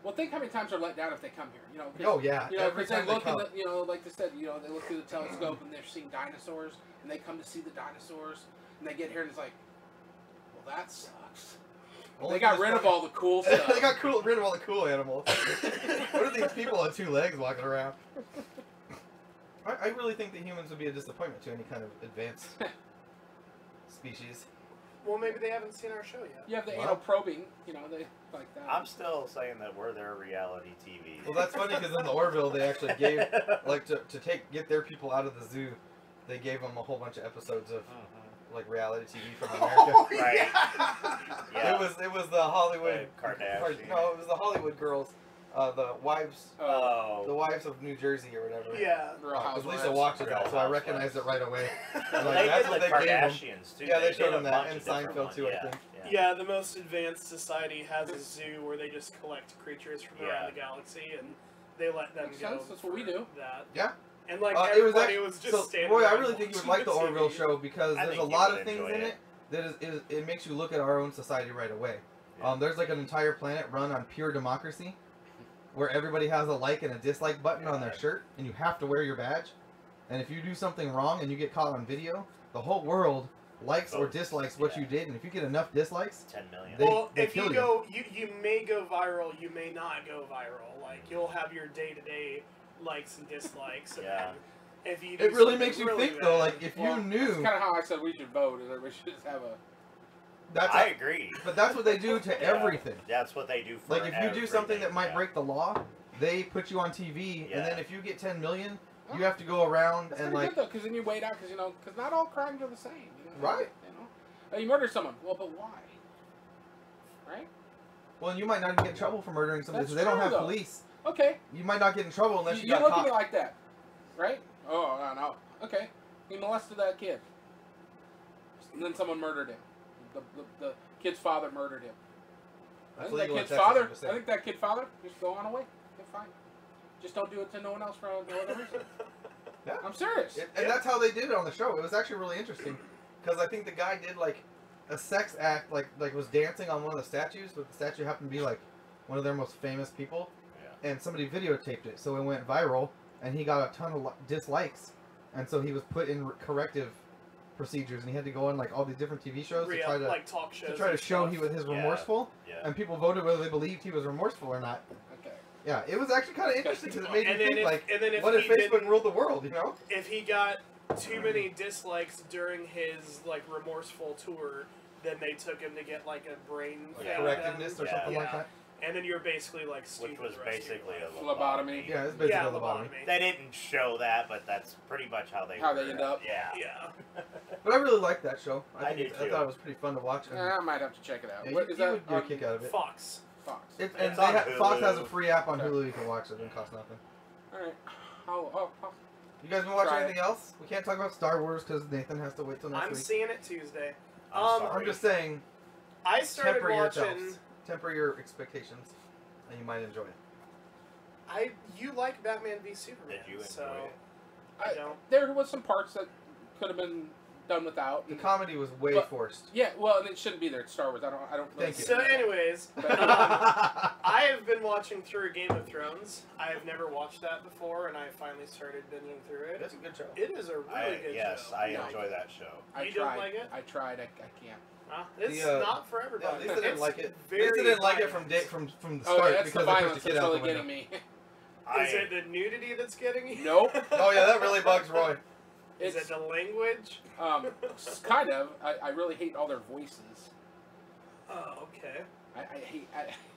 Well, think how many times they're let down if they come here. You know, 'cause, Oh, yeah. You know, Every because they time they look in come. the, you know, like they said, you know, they look through the telescope and they're seeing dinosaurs, and they come to see the dinosaurs, and they get here and it's like, well, that sucks. Only They got just rid of fucking- all the cool stuff. They got rid of all the cool animals. What are these people on 2 legs walking around? I really think that humans would be a disappointment to any kind of advanced species. Well, maybe they haven't seen our show yet. You have the Well. anal probing, you know, they like that. I'm still saying that we're their reality TV. Well, that's funny because in the Orville they actually gave like to get their people out of the zoo. They gave them a whole bunch of episodes of like reality TV from America. Oh, Right. Yeah. It was the Hollywood Kardashian. No, it was the Hollywood girls, the wives, Oh. the wives of New Jersey or whatever. Yeah. Real Because Housewives. Lisa watches Real that, so I Housewives. recognized it right away. Well, Like, they that's did what the they gave them. Kardashians too. Yeah, they did showed a them that, bunch and of different Seinfeld ones. too, I Yeah, think. Yeah, the most advanced society has a zoo where they just collect creatures from around Yeah. the galaxy and they let them Makes go. sense, that's what we for do. That. Yeah. And like It was everybody actually, was just so, standing Roy, I around really think you would watching like the Orville TV. show because I there's a think you lot would of things enjoy in it. it that it makes you look at our own society right away. Yeah. There's like an entire planet run on pure democracy, where everybody has a like and a dislike button on their God. shirt, and you have to wear your badge. And if you do something wrong and you get caught on video, the whole world likes or Votes, dislikes what yeah. you did, and if you get enough dislikes, 10 million. They- Well, they if kill you you. go, you may go viral, you may not go viral. Like you'll have your day-to-day likes and dislikes. And Yeah. then if you do it really something makes you really think though. bad- Like if Well, you That's knew, kind of how I said we should vote, is that we should just have a... that's I agree. but that's what they do to Yeah. everything. That's what they do for Like if you do something that everything, might yeah. break the law, they put you on TV, Yeah. and then if you get 10 million, you have to go around That's and pretty like good, though, because then you wait out, because, you know, because not all crimes are the same. You know? Right. You know? You murder someone. Well, but why? Right? well, you might not even get in trouble for murdering somebody That's because they don't true, have though. police. Okay. You might not get in trouble unless you You got look at caught. me like that, right? Oh, no. Okay. He molested that kid. And then someone murdered him. The kid's father murdered him. I That's think that legal in kid's Texas, father. I'm just I saying. think that kid father just go on away. Get fine. Just don't do it to no one else for no other reason. Yeah. I'm serious. And that's how they did it on the show. It was actually really interesting because I think the guy did like a sex act, like was dancing on one of the statues, but the statue happened to be like one of their most famous people, Yeah. and somebody videotaped it, so it went viral, and he got a ton of dislikes, and so he was put in corrective procedures, and he had to go on like all these different TV shows to try to like talk shows. to and show stuff. he was his Yeah. remorseful, Yeah. and people voted whether they believed he was remorseful or not. Okay. Yeah, it was actually kind of interesting because it made you And then think if, like, and then if what if he Facebook didn't- ruled the world? You know? if he got too many dislikes during his like remorseful tour, then they took him to get like a brain Like thing correctiveness or Yeah. something like Yeah. that. And then you're basically like stupid Which was the rest of your basically life. a Lobotomy. Yeah, it's basically Yeah, a lobotomy. They didn't show that, but that's pretty much how they How were. they end up. Yeah. Yeah. But I really liked that show. I did I too. thought it was pretty fun to watch. And I might have to check it out. yeah, What you is that? would get a on kick out of it. Fox. Fox. And It's they on Fox has a Hulu. free app on Okay. Hulu you can watch. It doesn't cost nothing. All right. Oh. You guys been watching Try it. anything else? We can't talk about Star Wars because Nathan has to wait till next I'm week. seeing it Tuesday. I'm sorry. I'm just saying, I started temper watching. yourselves. Temper your expectations, and you might enjoy it. You like Batman v Superman? Did you enjoy so it? I don't. There was some parts that could have been done without. The comedy was way But- forced. Yeah, well, and it shouldn't be there. It's Star Wars. I don't. Really Thank you. So, anyways, But, I have been watching through Game of Thrones. I have never watched that before, and I finally started binging through it. It's a good show. It is a really good Yes, show. I No. enjoy that show. I You tried. don't like it? I tried. I can't. It's The, not for Yeah, everybody. Lisa didn't It's like it. very Lisa didn't like it violent. from the Oh, start yeah, that's the because they pushed violence the kid that's out really the window. getting me. Is it the nudity that's getting you? Nope. Oh yeah, that really bugs Roy. Is it the language? Kind of. I really hate all their voices. Oh, okay. I hate.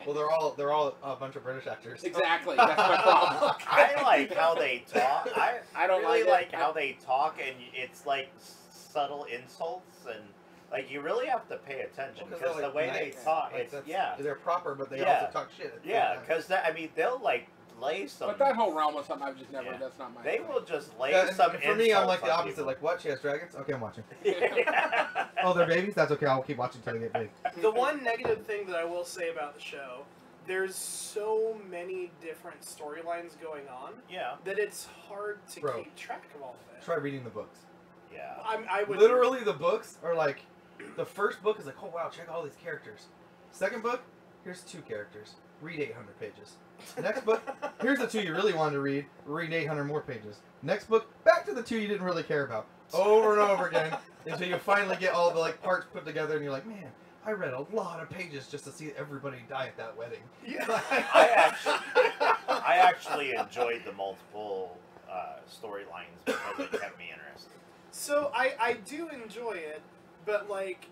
Well, they're all a bunch of British actors. Exactly. That's my problem. I like how they talk. I don't really like it. how they talk, and it's like subtle insults, and like you really have to pay attention Well, 'cause because they're, the way like, they nice. talk, Like, it's that's- they're proper, but they Yeah. also talk shit. at the yeah, same time. because I mean they'll like lay some. But that whole realm was something I've just never. Yeah. That's not my. They thing. will just lay Yeah, and some. for me, I'm like the insults on opposite. people. Like, what? She has dragons? Okay, I'm watching. Yeah. Oh, they're babies? That's okay. I'll keep watching until they get big. The one negative thing that I will say about the show, there's so many different storylines going on Yeah. that it's hard to Bro. keep track of all of it. Try reading the books. Yeah. I would Literally, the books are like, the first book is like, oh wow, check all these characters. Second book, here's 2 characters. Read 800 pages. Next book, here's the 2 you really wanted to read. Read 800 more pages. Next book, back to the 2 you didn't really care about. Over and over again until you finally get all the like parts put together, and you're like, man, I read a lot of pages just to see everybody die at that wedding. Yeah. I actually enjoyed the multiple storylines because it kept me interested. So I do enjoy it, but like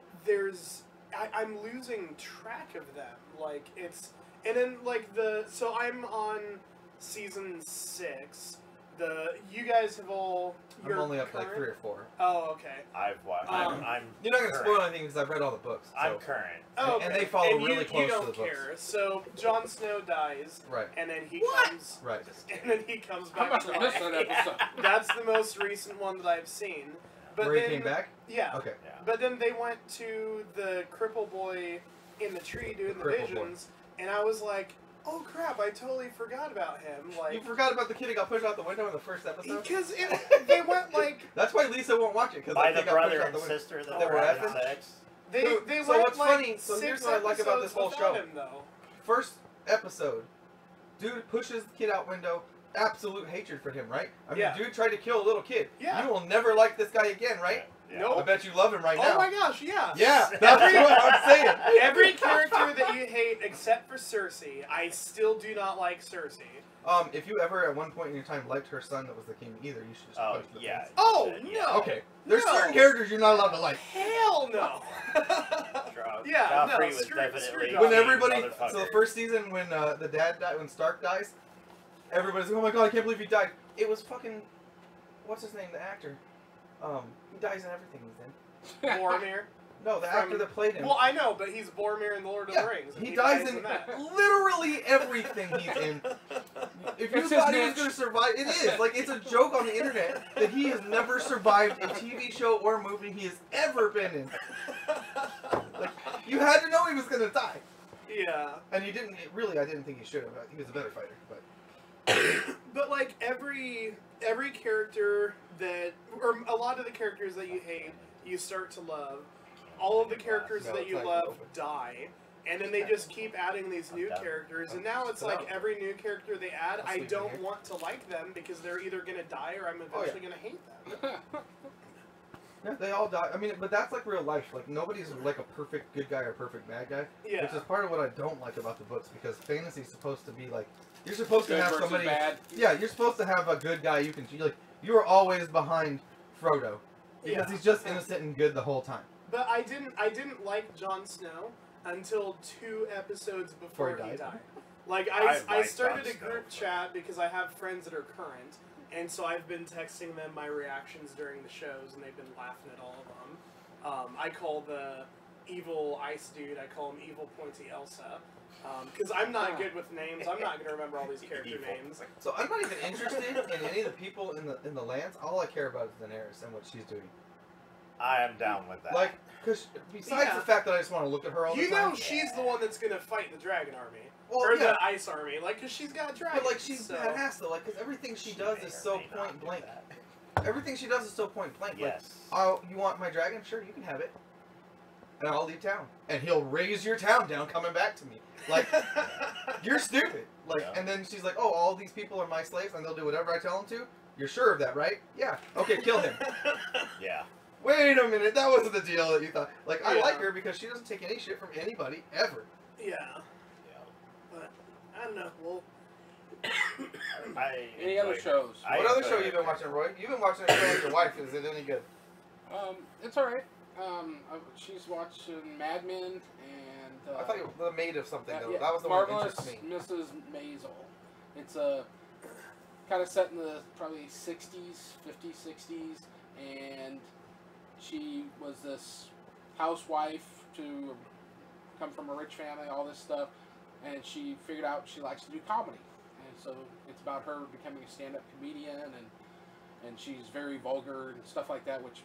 I'm losing track of them. Like it's and then like so I'm on season 6. You guys have all. I'm only up to like 3 or 4. Oh, okay. I've watched. You're not gonna spoil anything because I've read all the books. So. I'm current. Oh, okay. And they follow really close you don't to the books. care. So Jon Snow dies, Right. and then he comes. Right. And then he comes I back must to have missed life. that episode. That's the most recent one that I've seen. But Where then, he came back? Yeah. Okay. Yeah. But then they went to the cripple boy in the tree doing the Cripple visions, and I was like, "Oh crap! I totally forgot about him." Like You forgot about the kid who got pushed out the window in the first episode? because they went like That's why Lisa won't watch it, because By they the got pushed brother out and the window. sister that They were were having effing? sex. they So went what's like funny- so 6 here's what I like about this whole episodes without show. him, though. First episode, dude pushes the kid out window. Absolute hatred for him, right? I mean, Yeah. dude tried to kill a little kid. Yeah. You will never like this guy again, right? Yeah. Nope. I bet you love him right now. Oh my gosh! Yeah. Yeah, that's what I'm saying. Every character that you hate except for Cersei, I still do not like Cersei. If you ever at one point in your time liked her son that was the king either, you should just Oh punch the yeah. face. Oh, Yeah. no. Okay. There's No. certain characters you're not allowed to like. Hell no. Yeah, Joffrey no, was screw definitely Joffrey. When a everybody, motherfucker. so the first season when the dad died, when Stark dies, everybody's like, oh my god, I can't believe he died. It was fucking, what's his name, the actor? He dies in everything he's in. Boromir. No, the actor that played him. Well, I know, but he's Boromir in the Lord of the Yeah, Rings. and he dies in that. literally everything he's in. If you It's his thought he was niche. going to survive, it is. Like, it's a joke on the internet that he has never survived a TV show or movie he has ever been in. Like, you had to know he was going to die. Yeah. And you didn't, really, I didn't think he should have. He was a better fighter, but. But like every character that, or a lot of the characters that you hate, you start to love. All of the characters No, that it's you like love open. die, and then they just keep adding these new characters. And now it's like every new character they add, I'll I sleep in don't here. want to like them because they're either gonna die or I'm eventually gonna hate them. Yeah, they all die. I mean, but that's like real life. Like, nobody's like a perfect good guy or perfect bad guy. Yeah. Which is part of what I don't like about the books, because fantasy's supposed to be like, you're supposed Good to have versus somebody. bad. Yeah, you're supposed to have a good guy you can. Like, you are always behind Frodo because Yeah. he's just innocent and good the whole time. But I didn't like Jon Snow until 2 episodes before Before he he died. died. Like I I like started Jon a Snow. group chat because I have friends that are current, and so I've been texting them my reactions during the shows, and they've been laughing at all of them. I call the evil ice dude, I call him Evil Pointy Elsa, because I'm not good with names. I'm not going to remember all these character Evil. names. So I'm not even interested in any of the people in the lands. All I care about is Daenerys and what she's doing. I am down with that. Like, because besides Yeah. the fact that I just want to look at her all the You time. know she's the one that's going to fight the dragon army. Well, or yeah. the ice army, like, because she's got dragons. But like, she's so. badass though. Like, because everything she does may is or so may not point do blank. that. Everything she does is so point blank. Like, Yes. oh, you want my dragon? Sure, you can have it. And I'll leave town. And he'll raise your town down coming back to me. Like, you're stupid. Like, Yeah. and then she's like, oh, all these people are my slaves and they'll do whatever I tell them to? You're sure of that, right? Yeah. Okay, kill him. Yeah. Wait a minute, that wasn't the deal that you thought. Like, I Yeah. like her because she doesn't take any shit from anybody, ever. Yeah. Yeah. But, I don't know, well... Any other enjoyed it. shows? I What other enjoyed show it. you been watching, Roy? You've been watching a show with your wife. Is it any good? It's alright. She's watching Mad Men and. I thought you were the maid of something, though. yeah, That was the one that Marvelous interested me. Mrs. Maisel. It's kind of set in the probably 60s, 50s, 60s, and she was this housewife to come from a rich family, all this stuff, and she figured out she likes to do comedy, and so it's about her becoming a stand-up comedian, and she's very vulgar and stuff like that, which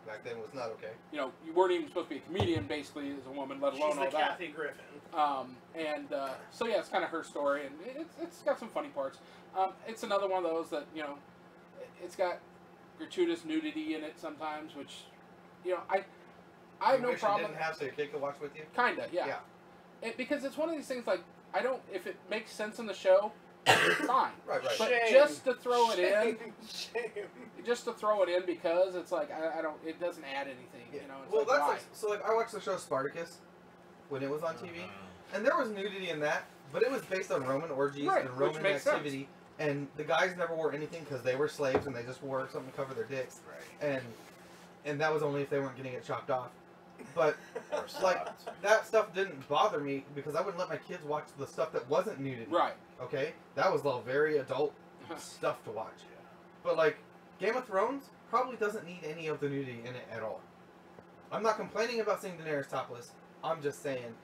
Back then was not okay. you weren't even supposed to be a comedian basically as a woman, let alone She's the all that. Kathy Griffin. So yeah, it's kind of her story, and it's got some funny parts. It's another one of those that it's got gratuitous nudity in it sometimes, which I have You no wish problem. You didn't have so your kid could watch with you. Kinda, yeah. Yeah. Because it's one of these things like if it makes sense in the show, it's fine. Right. But Shame. just to throw it in, Shame. because it's like I don't. It doesn't add anything. Yeah. It's Well, like, that's why? like so. Like I watched the show Spartacus when it was on TV, Mhm. and there was nudity in that, but it was based on Roman orgies Right, and which Roman makes activity. And the guys never wore anything because they were slaves and they just wore something to cover their dicks. Right. And that was only if they weren't getting it chopped off. But Or like sucked. that stuff didn't bother me because I wouldn't let my kids watch the stuff that wasn't nudity. Right. Okay, that was all very adult stuff to watch. But like Game of Thrones probably doesn't need any of the nudity in it at all. I'm not complaining about seeing Daenerys topless. I'm just saying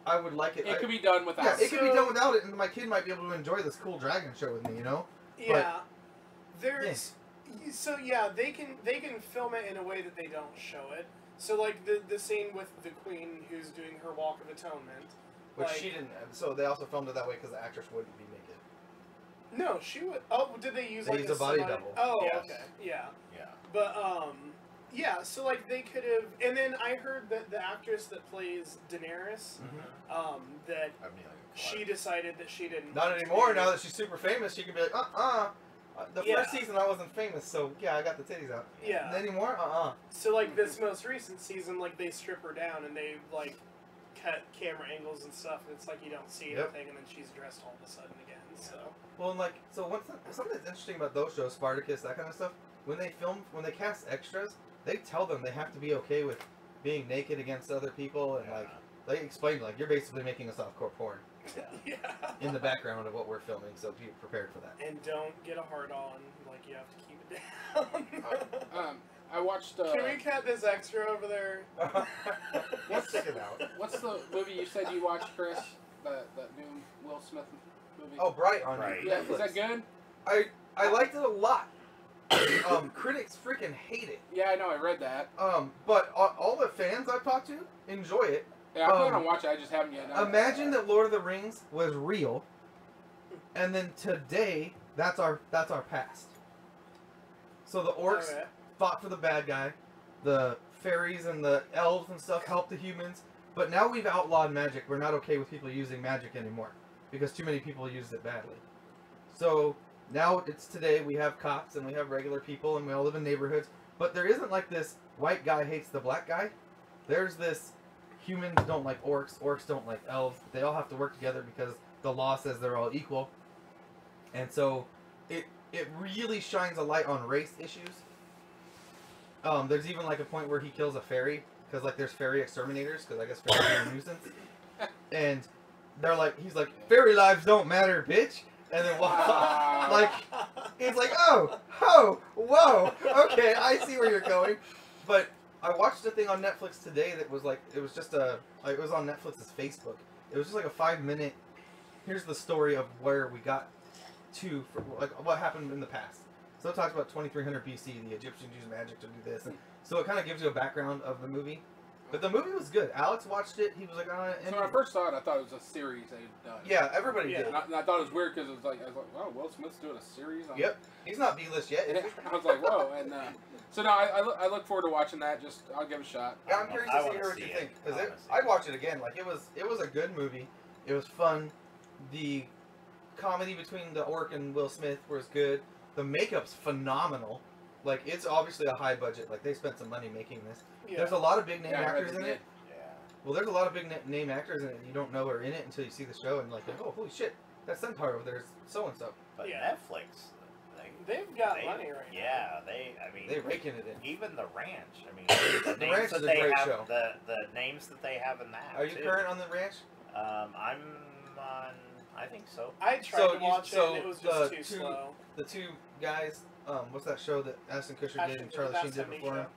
I would like it. It could be done without. Yeah, it could be So- done without it, and my kid might be able to enjoy this cool dragon show with me. You know. Yeah, there's so yeah they can film it in a way that they don't show it. So like the scene with the queen who's doing her walk of atonement. Which like, she didn't. So they also filmed it that way because the actress wouldn't be naked. No, she would. Oh, did they use They like used a body semi- double. Oh, Yes. okay, yeah. Yeah. But yeah. So like they could have, and then I heard that the actress that plays Daenerys, that she decided that she didn't. Not want to anymore. be- Now that she's super famous, she can be like, The Yeah. first season I wasn't famous, so yeah, I got the titties out. Yeah. And anymore? So like this most recent season, like they strip her down and they like cut camera angles and stuff, and it's like you don't see Yep. anything, and then she's dressed all of a sudden again. So Well, and like, so something that's interesting about those shows, Spartacus, that kind of stuff, when they cast extras, they tell them they have to be okay with being naked against other people, and like, they explain, like, you're basically making a softcore porn yeah. in the background of what we're filming, so be prepared for that. And don't get a hard on. Like you have to keep it down. I watched. Can we cut this extra over there? Let's check it out. What's the movie you said you watched, Chris? That new Will Smith movie. Oh, Bright on Right. yeah. Netflix. Is that good? I liked it a lot. Critics freaking hate it. Yeah, I know. I read that. But all the fans I've talked to enjoy it. Yeah, I plan on watching. I just haven't yet. Imagine that Lord of the Rings was real, and then today that's our past. So the orcs Okay. fought for the bad guy, the fairies and the elves and stuff helped the humans, but now we've outlawed magic. We're not okay with people using magic anymore because too many people use it badly. So now it's today. We have cops and we have regular people and we all live in neighborhoods, but there isn't like this white guy hates the black guy. There's this humans don't like orcs, orcs don't like elves. They all have to work together because the law says they're all equal. And so it really shines a light on race issues. There's even like a point where he kills a fairy because like there's fairy exterminators because I guess fairies are a nuisance. And they're like, he's like, fairy lives don't matter, bitch. And then walks off. Like, he's like, oh, whoa, okay, I see where you're going. But I watched a thing on Netflix today that was like, it was just it was on Netflix's Facebook. It was just like a 5-minute, here's the story of where we got to, like what happened in the past. So it talks about 2300 BC, the Egyptians used magic to do this. And so it kind of gives you a background of the movie. But the movie was good. Alex watched it. He was like, So when I first saw it, I thought it was a series they had done. yeah, everybody Yeah. did. And I thought it was weird because it was like, I was like, wow, Will Smith's doing a series on. Yep. He's not B-list yet. And I was like, whoa. And so now I look forward to watching that. Just I'll give it a shot. Yeah, I'm curious I to see wanna what you see think it. because I wanna see I'd watch it again. Like it was a good movie. It was fun. The comedy between the orc and Will Smith was good. The makeup's phenomenal. Like it's obviously a high budget. Like they spent some money making this. Yeah. There's a lot of big name Yeah, I read actors they in did. it. Well, there's a lot of big name actors in it. You don't know are in it until you see the show and like, oh, holy shit, that centaur over there is so and so. But Yeah. Netflix, They've got money right now. yeah, I mean, They raking it in. even the ranch. I mean, the The names Ranch that is a they great have, show. the names that they have in that. Are you too. current on the ranch? I'm on. I think so. I tried So to you- watch so it, and it was the just too two- slow. The two guys. What's that show that Ashton Kutcher did and Charlie That's Sheen did 70 before him? show.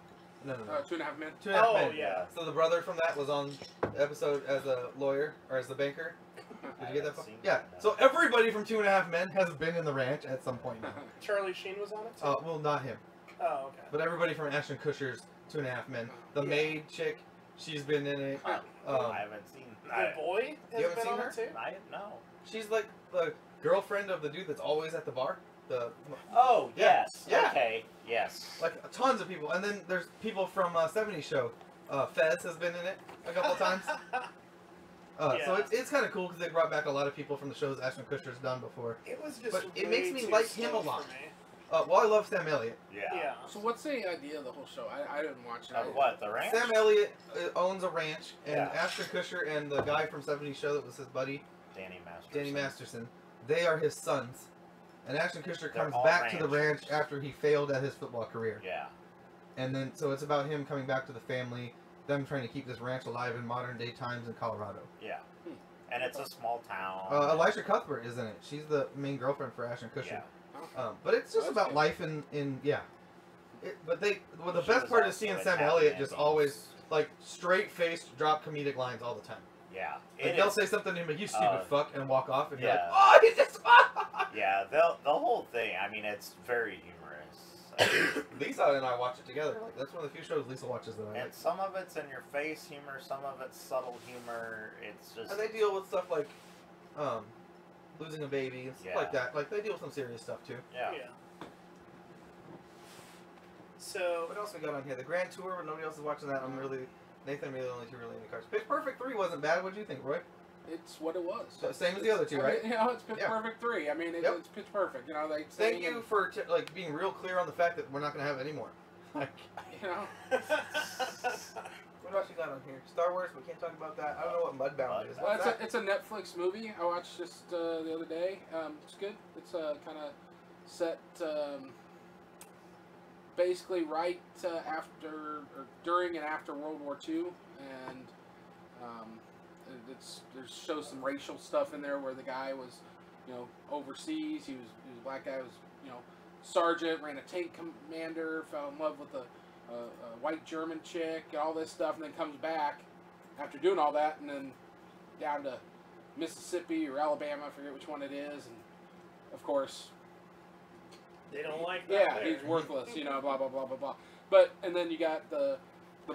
No. 2.5 Men. 2.5 Oh, Men. yeah. So the brother from that was on the episode as a lawyer or as the banker. Did you get that? haven't seen Yeah. that, no. So everybody from 2.5 Men has been in the ranch at some point now. Charlie Sheen was on it too. Well, not him, Oh, okay. but everybody from Ashton Kutcher's 2.5 Men. The Yeah. maid chick, she's been in it. I haven't seen. The boy has haven't been seen on her? it too. I no. She's like the girlfriend of the dude that's always at the bar. Oh Yeah. yes. Yeah. Okay. Yes. Like tons of people, and then there's people from 70s show. Fez has been in it a couple of times. So Yeah. it's kind of cool because they brought back a lot of people from the shows Ashton Kutcher's done before. It was just. But it way makes me too like him a slow lot. for me. Well, I love Sam Elliott. Yeah. Yeah. So what's the idea of the whole show? I didn't watch it. Of what? The ranch? Sam Elliott owns a ranch, and Yeah. Ashton Kutcher and the guy from 70s show that was his buddy, Danny Masterson. Danny Masterson, they are his sons. And Ashton Kutcher They're comes all back to the ranch ranchers. after he failed at his football career. Yeah. And then, so it's about him coming back to the family them trying to keep this ranch alive in modern day times in Colorado. Yeah. And it's a small town. Elisha Cuthbert is in it. She's the main girlfriend for Ashton Kutcher. Yeah. But it's just That's about good. life in yeah. The She best was part is also seeing in Sam Happy Elliott just Endings. always like straight faced drop comedic lines all the time. Yeah. Like, they'll say something to him like, "You stupid fuck," and walk off, and you're like, yeah. "Oh, he just." Yeah, the whole thing. I mean, it's very humorous. Lisa and I watch it together. Like that's one of the few shows Lisa watches that I like. And some of it's in your face humor, some of it's subtle humor. It's just And they deal with stuff like losing a baby and stuff like that. Like they deal with some serious stuff too. yeah. So What else we got on here? The Grand Tour, but nobody else is watching that. Nathan really only two really into cars. Pitch Perfect 3 wasn't bad. What do you think, Roy? It's what it was. So, same as the other two, right? I mean, you know, it's Pitch Yeah. Perfect 3. I mean, Yep. it's Pitch Perfect. You know, they Thank you for like being real clear on the fact that we're not going to have any more. Like, You know, what else you got on here? Star Wars. We can't talk about that. I don't know what Mudbound is. well, What's that? it's a Netflix movie. I watched just the other day. It's good. It's kind of set basically right after or during and after World War II, and there's shows some racial stuff in there where the guy was, you know, overseas. He was a black guy. Was, you know, sergeant, ran a tank commander, fell in love with a white German chick, and all this stuff, and then comes back after doing all that, and then down to Mississippi or Alabama, I forget which one it is, and of course, they don't like that. yeah, there. he's worthless, you know, blah blah blah blah blah. But and then you got the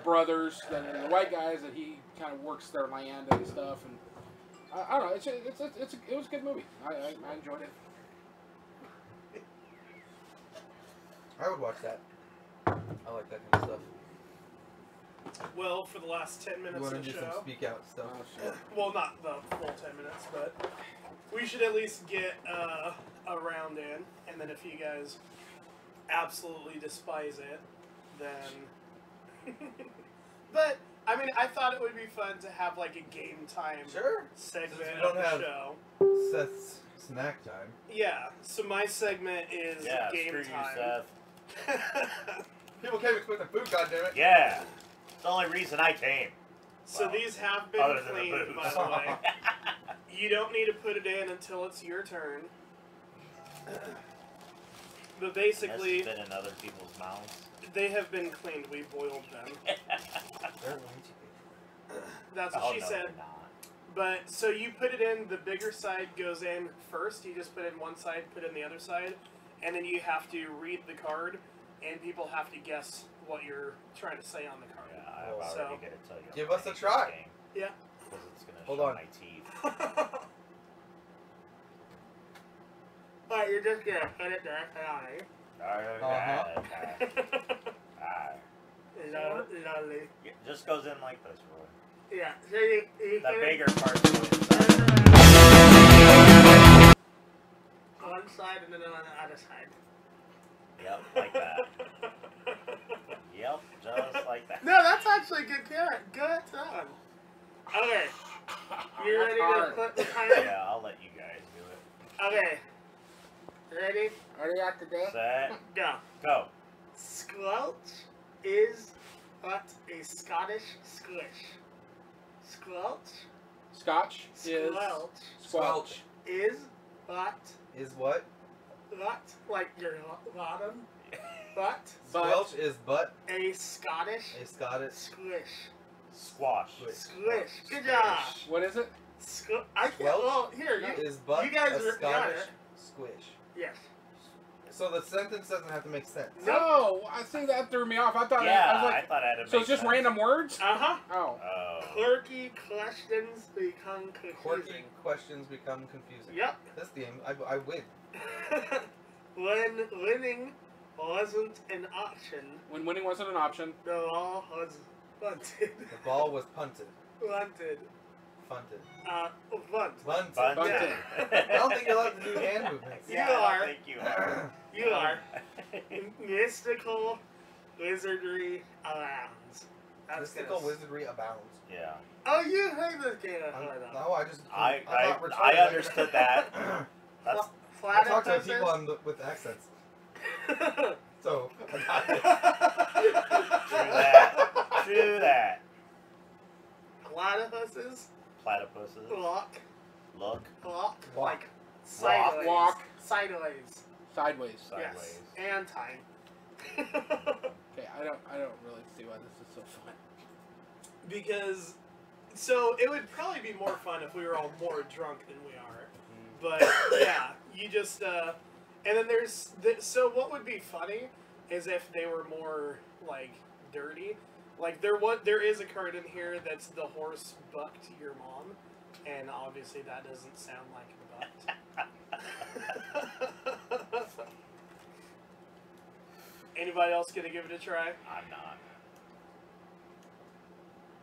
brothers, the white guys that he kind of works their land and stuff, and I don't know, it was a good movie. I enjoyed it. I would watch that. I like that kind of stuff. Well, for the last 10 You minutes want to of the do some show, speak out stuff? Oh, shit. well, not the full 10 minutes, but we should at least get a round in, and then if you guys absolutely despise it, then... But, I mean, I thought it would be fun to have, like, a game time Sure. segment Since we of don't the have- show. Seth's snack time. Yeah, so my segment is Yeah, game screw you, time. Seth. People came expecting food, goddammit. Yeah. It's the only reason I came. So Wow. these have been Other than the cleaned, by booze. the way. You don't need to put it in until it's your turn. But basically, Has been in other people's mouths. they have been cleaned. We boiled them. They're way too That's what Oh, she no, said. they're not. But, so you put it in, the bigger side goes in first. You just put in one side, put in the other side. And then you have to read the card, and people have to guess what you're trying to say on the card. Yeah, I'm already So- gonna tell you. Give I'm us a playing try. this game Yeah. Because it's gonna Hold show on. my teeth. But you're just gonna hit it directly Uh-huh. Lovely. It just goes in like this, Roy. Yeah, so you The hit bigger it part goes inside. one side and then on the other side. Yep, like that. Yep, just like that. No, that's actually good carrot. Good done. Okay. You ready to Hard. put the timer? Yeah, I'll let you guys do it. Okay. Ready? Already got the day? Set, Go. go. Squelch is but a Scottish squish. Squelch. Scotch is Squelch squelch. is but Is what? like your bottom. But Squelch is but a Scottish a Scottish squish. Squash. Squish. Good job. What is it? I can't. Squelch Well, here you. is but you guys a got Scottish it. squish. Yes. So the sentence doesn't have to make sense. No, I think that threw me off. I thought Yeah, I was like, I thought I had to so make it's just sense. random words? Uh huh. Oh. Oh. Quirky questions become confusing. Quirky questions become confusing. Yep. This game, I win. When winning wasn't an option, When winning wasn't an option. the law was punted. The ball was punted. Punted. Punted. Punt. Punted. Bunted. Bunted. I don't think you're allowed to do hand movements. You Yeah, I don't are. think you are. You are. Mystical wizardry abounds. That's Mystical this. wizardry abounds. Yeah. Oh, you hate this game. No, I just. I thought retarded. understood that. That's I Flat talk to emphasis? people with accents. So, I got it. true that. True that. Platypuses. Platypuses. Look. Look. Like sideways. Walk. Sideways. Sideways. Sideways. Yes. And time. Okay, I don't really see why this is so fun. Because, so it would probably be more fun if we were all more drunk than we are. But yeah, you just and then so what would be funny is if they were more like dirty. Like there is a card in here that's the horse bucked your mom, and obviously that doesn't sound like a butt. Anybody else gonna give it a try? I'm not.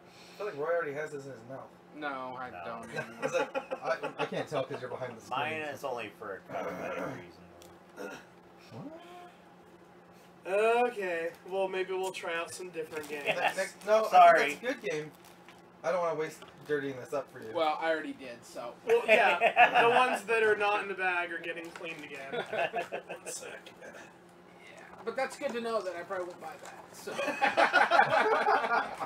I feel like Roy already has this in his mouth. No, I No. don't. It's like, I can't tell because you're behind the screen. Mine is only for a cosmetic reason. What? Okay, well maybe we'll try out some different games. Yes. No, Sorry. I think that's a good game. I don't want to waste dirtying this up for you. Well, I already did, so. Well, yeah, the ones that are not in the bag are getting cleaned again. 1 sec. Yeah, but that's good to know that I probably won't buy that. So.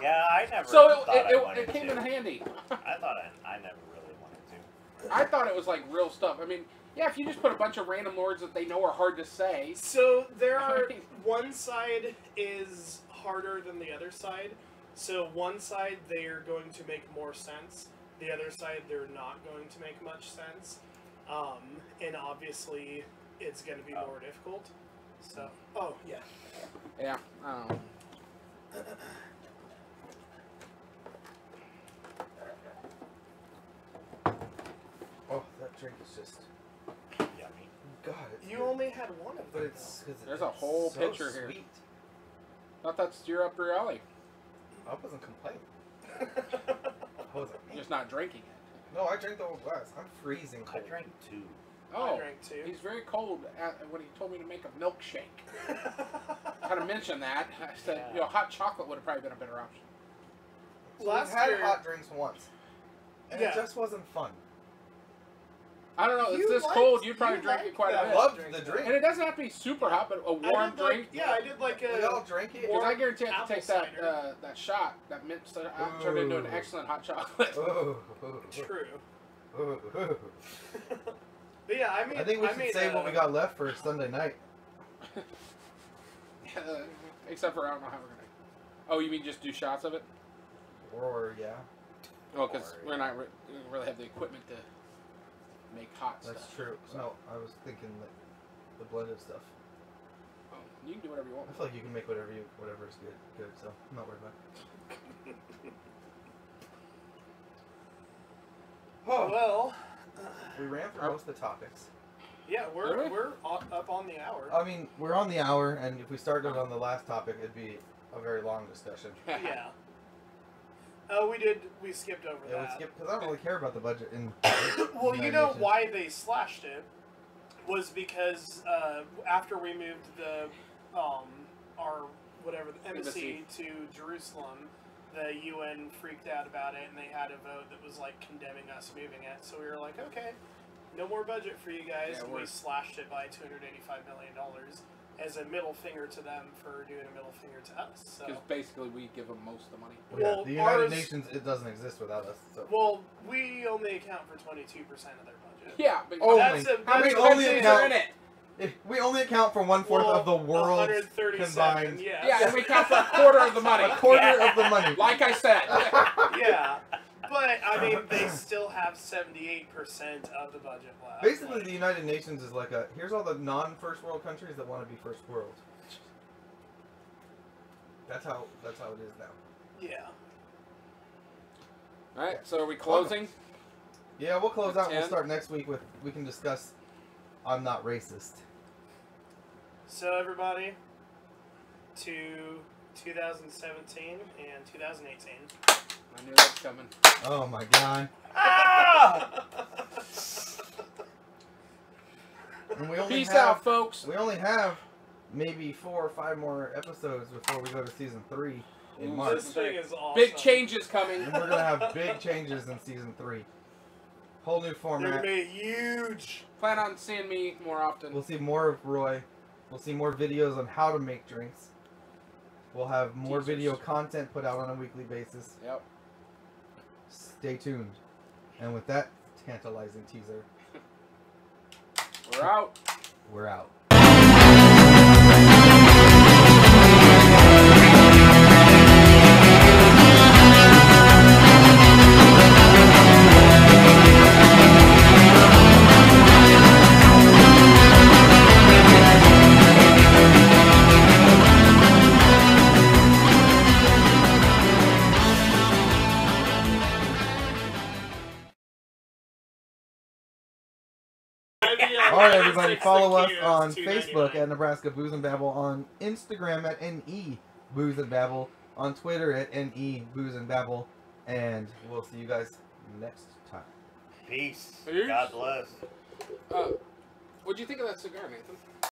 Yeah, I never So thought I wanted it came to. in handy. I thought I never really wanted to. I thought it was like real stuff. I mean, yeah, if you just put a bunch of random words that they know are hard to say. So there are, one side is harder than the other side. So one side they're going to make more sense. The other side they're not going to make much sense. And obviously it's going to be more difficult. So, oh yeah. Yeah. Oh, that drink is just. Yummy. God, it's You good. only had one of But them. it's. There's a whole so pitcher here. sweet. Thought that's your up your alley. I wasn't complaining. I wasn't. You're just not drinking it. No, I drank the whole glass. I'm freezing I cold. drank 2. Oh, I drank 2. he's very cold when he told me to make a milkshake. Kind of mentioned that. I said, Yeah. hot chocolate would have probably been a better option. So Last we've had year- hot drinks once, and Yeah. it just wasn't fun. I don't know. It's You this liked- cold. You'd probably you drink it liked quite a that. I bit. loved drink the that. drink. And it doesn't have to be super hot, but a warm drink. I did like We all a. drank it. Because I guarantee I have to apple take that cider. that shot, that mint. So I turned into an Ooh. excellent hot chocolate. Oh, True. oh, oh. But yeah, I mean, I think we should made save what we got left for Sunday night. Except for I don't know how we're gonna. Oh, you mean just do shots of it? Or yeah, Well, because we don't really have the equipment to make hot that's stuff. true. So, No, I was thinking that the blended stuff. oh, you can do whatever you want. I feel like you can make whatever is good. So I'm not worried about it. Oh, Well, we ran through most of the topics. yeah, Did we're we? we're up on the hour. I mean, we're on the hour, and if we started on the last topic, it'd be a very long discussion. Yeah. We skipped over Yeah, we that. skipped because I don't really care about the budget. In Well, you United know Nations. why they slashed it was because after we moved the our whatever the embassy to Jerusalem, the UN freaked out about it and they had a vote that was like condemning us moving it. So we were like, okay, no more budget for you guys. Yeah, and we slashed it by $285 million as a middle finger to them for doing a middle finger to us. So. Because basically we give them most of the money. Yeah, Well, the United ours- Nations, it doesn't exist without us. So. Well, we only account for 22% of their budget. Yeah, but Only. That's how many we only countries account- are in it? We only account for 1/4 of the world's 137, combined. yes. Yeah, and we count for a quarter of the money. A quarter of the money. Like I said. Yeah, but I mean, they still have 78% of the budget left. Basically, the United Nations is like a here's all the non-first world countries that want to be first world. That's how it is now. Yeah. Alright, so are we closing? Yeah, we'll close out. And we'll 10. start next week with we can discuss. I'm not racist. So everybody, to 2017 and 2018. I knew that was coming. Oh my god. Ah! And we only Peace have, out, folks. We only have maybe 4 or 5 more episodes before we go to season 3 in Ooh, March. This thing is awesome. Big changes coming. And we're gonna have big changes in season 3. Whole new They're format. gonna be huge. Plan on seeing me more often. We'll see more of Roy. We'll see more videos on how to make drinks. We'll have more Teasers. video content put out on a weekly basis. Yep. Stay tuned. And with that tantalizing teaser, We're out. we're out. Alright, everybody, follow us on Facebook at Nebraska Booze and Babble, on Instagram at NE Booze and Babble, on Twitter at NE Booze and Babble, and we'll see you guys next time. Peace. Peace. God bless. What'd you think of that cigar, Nathan?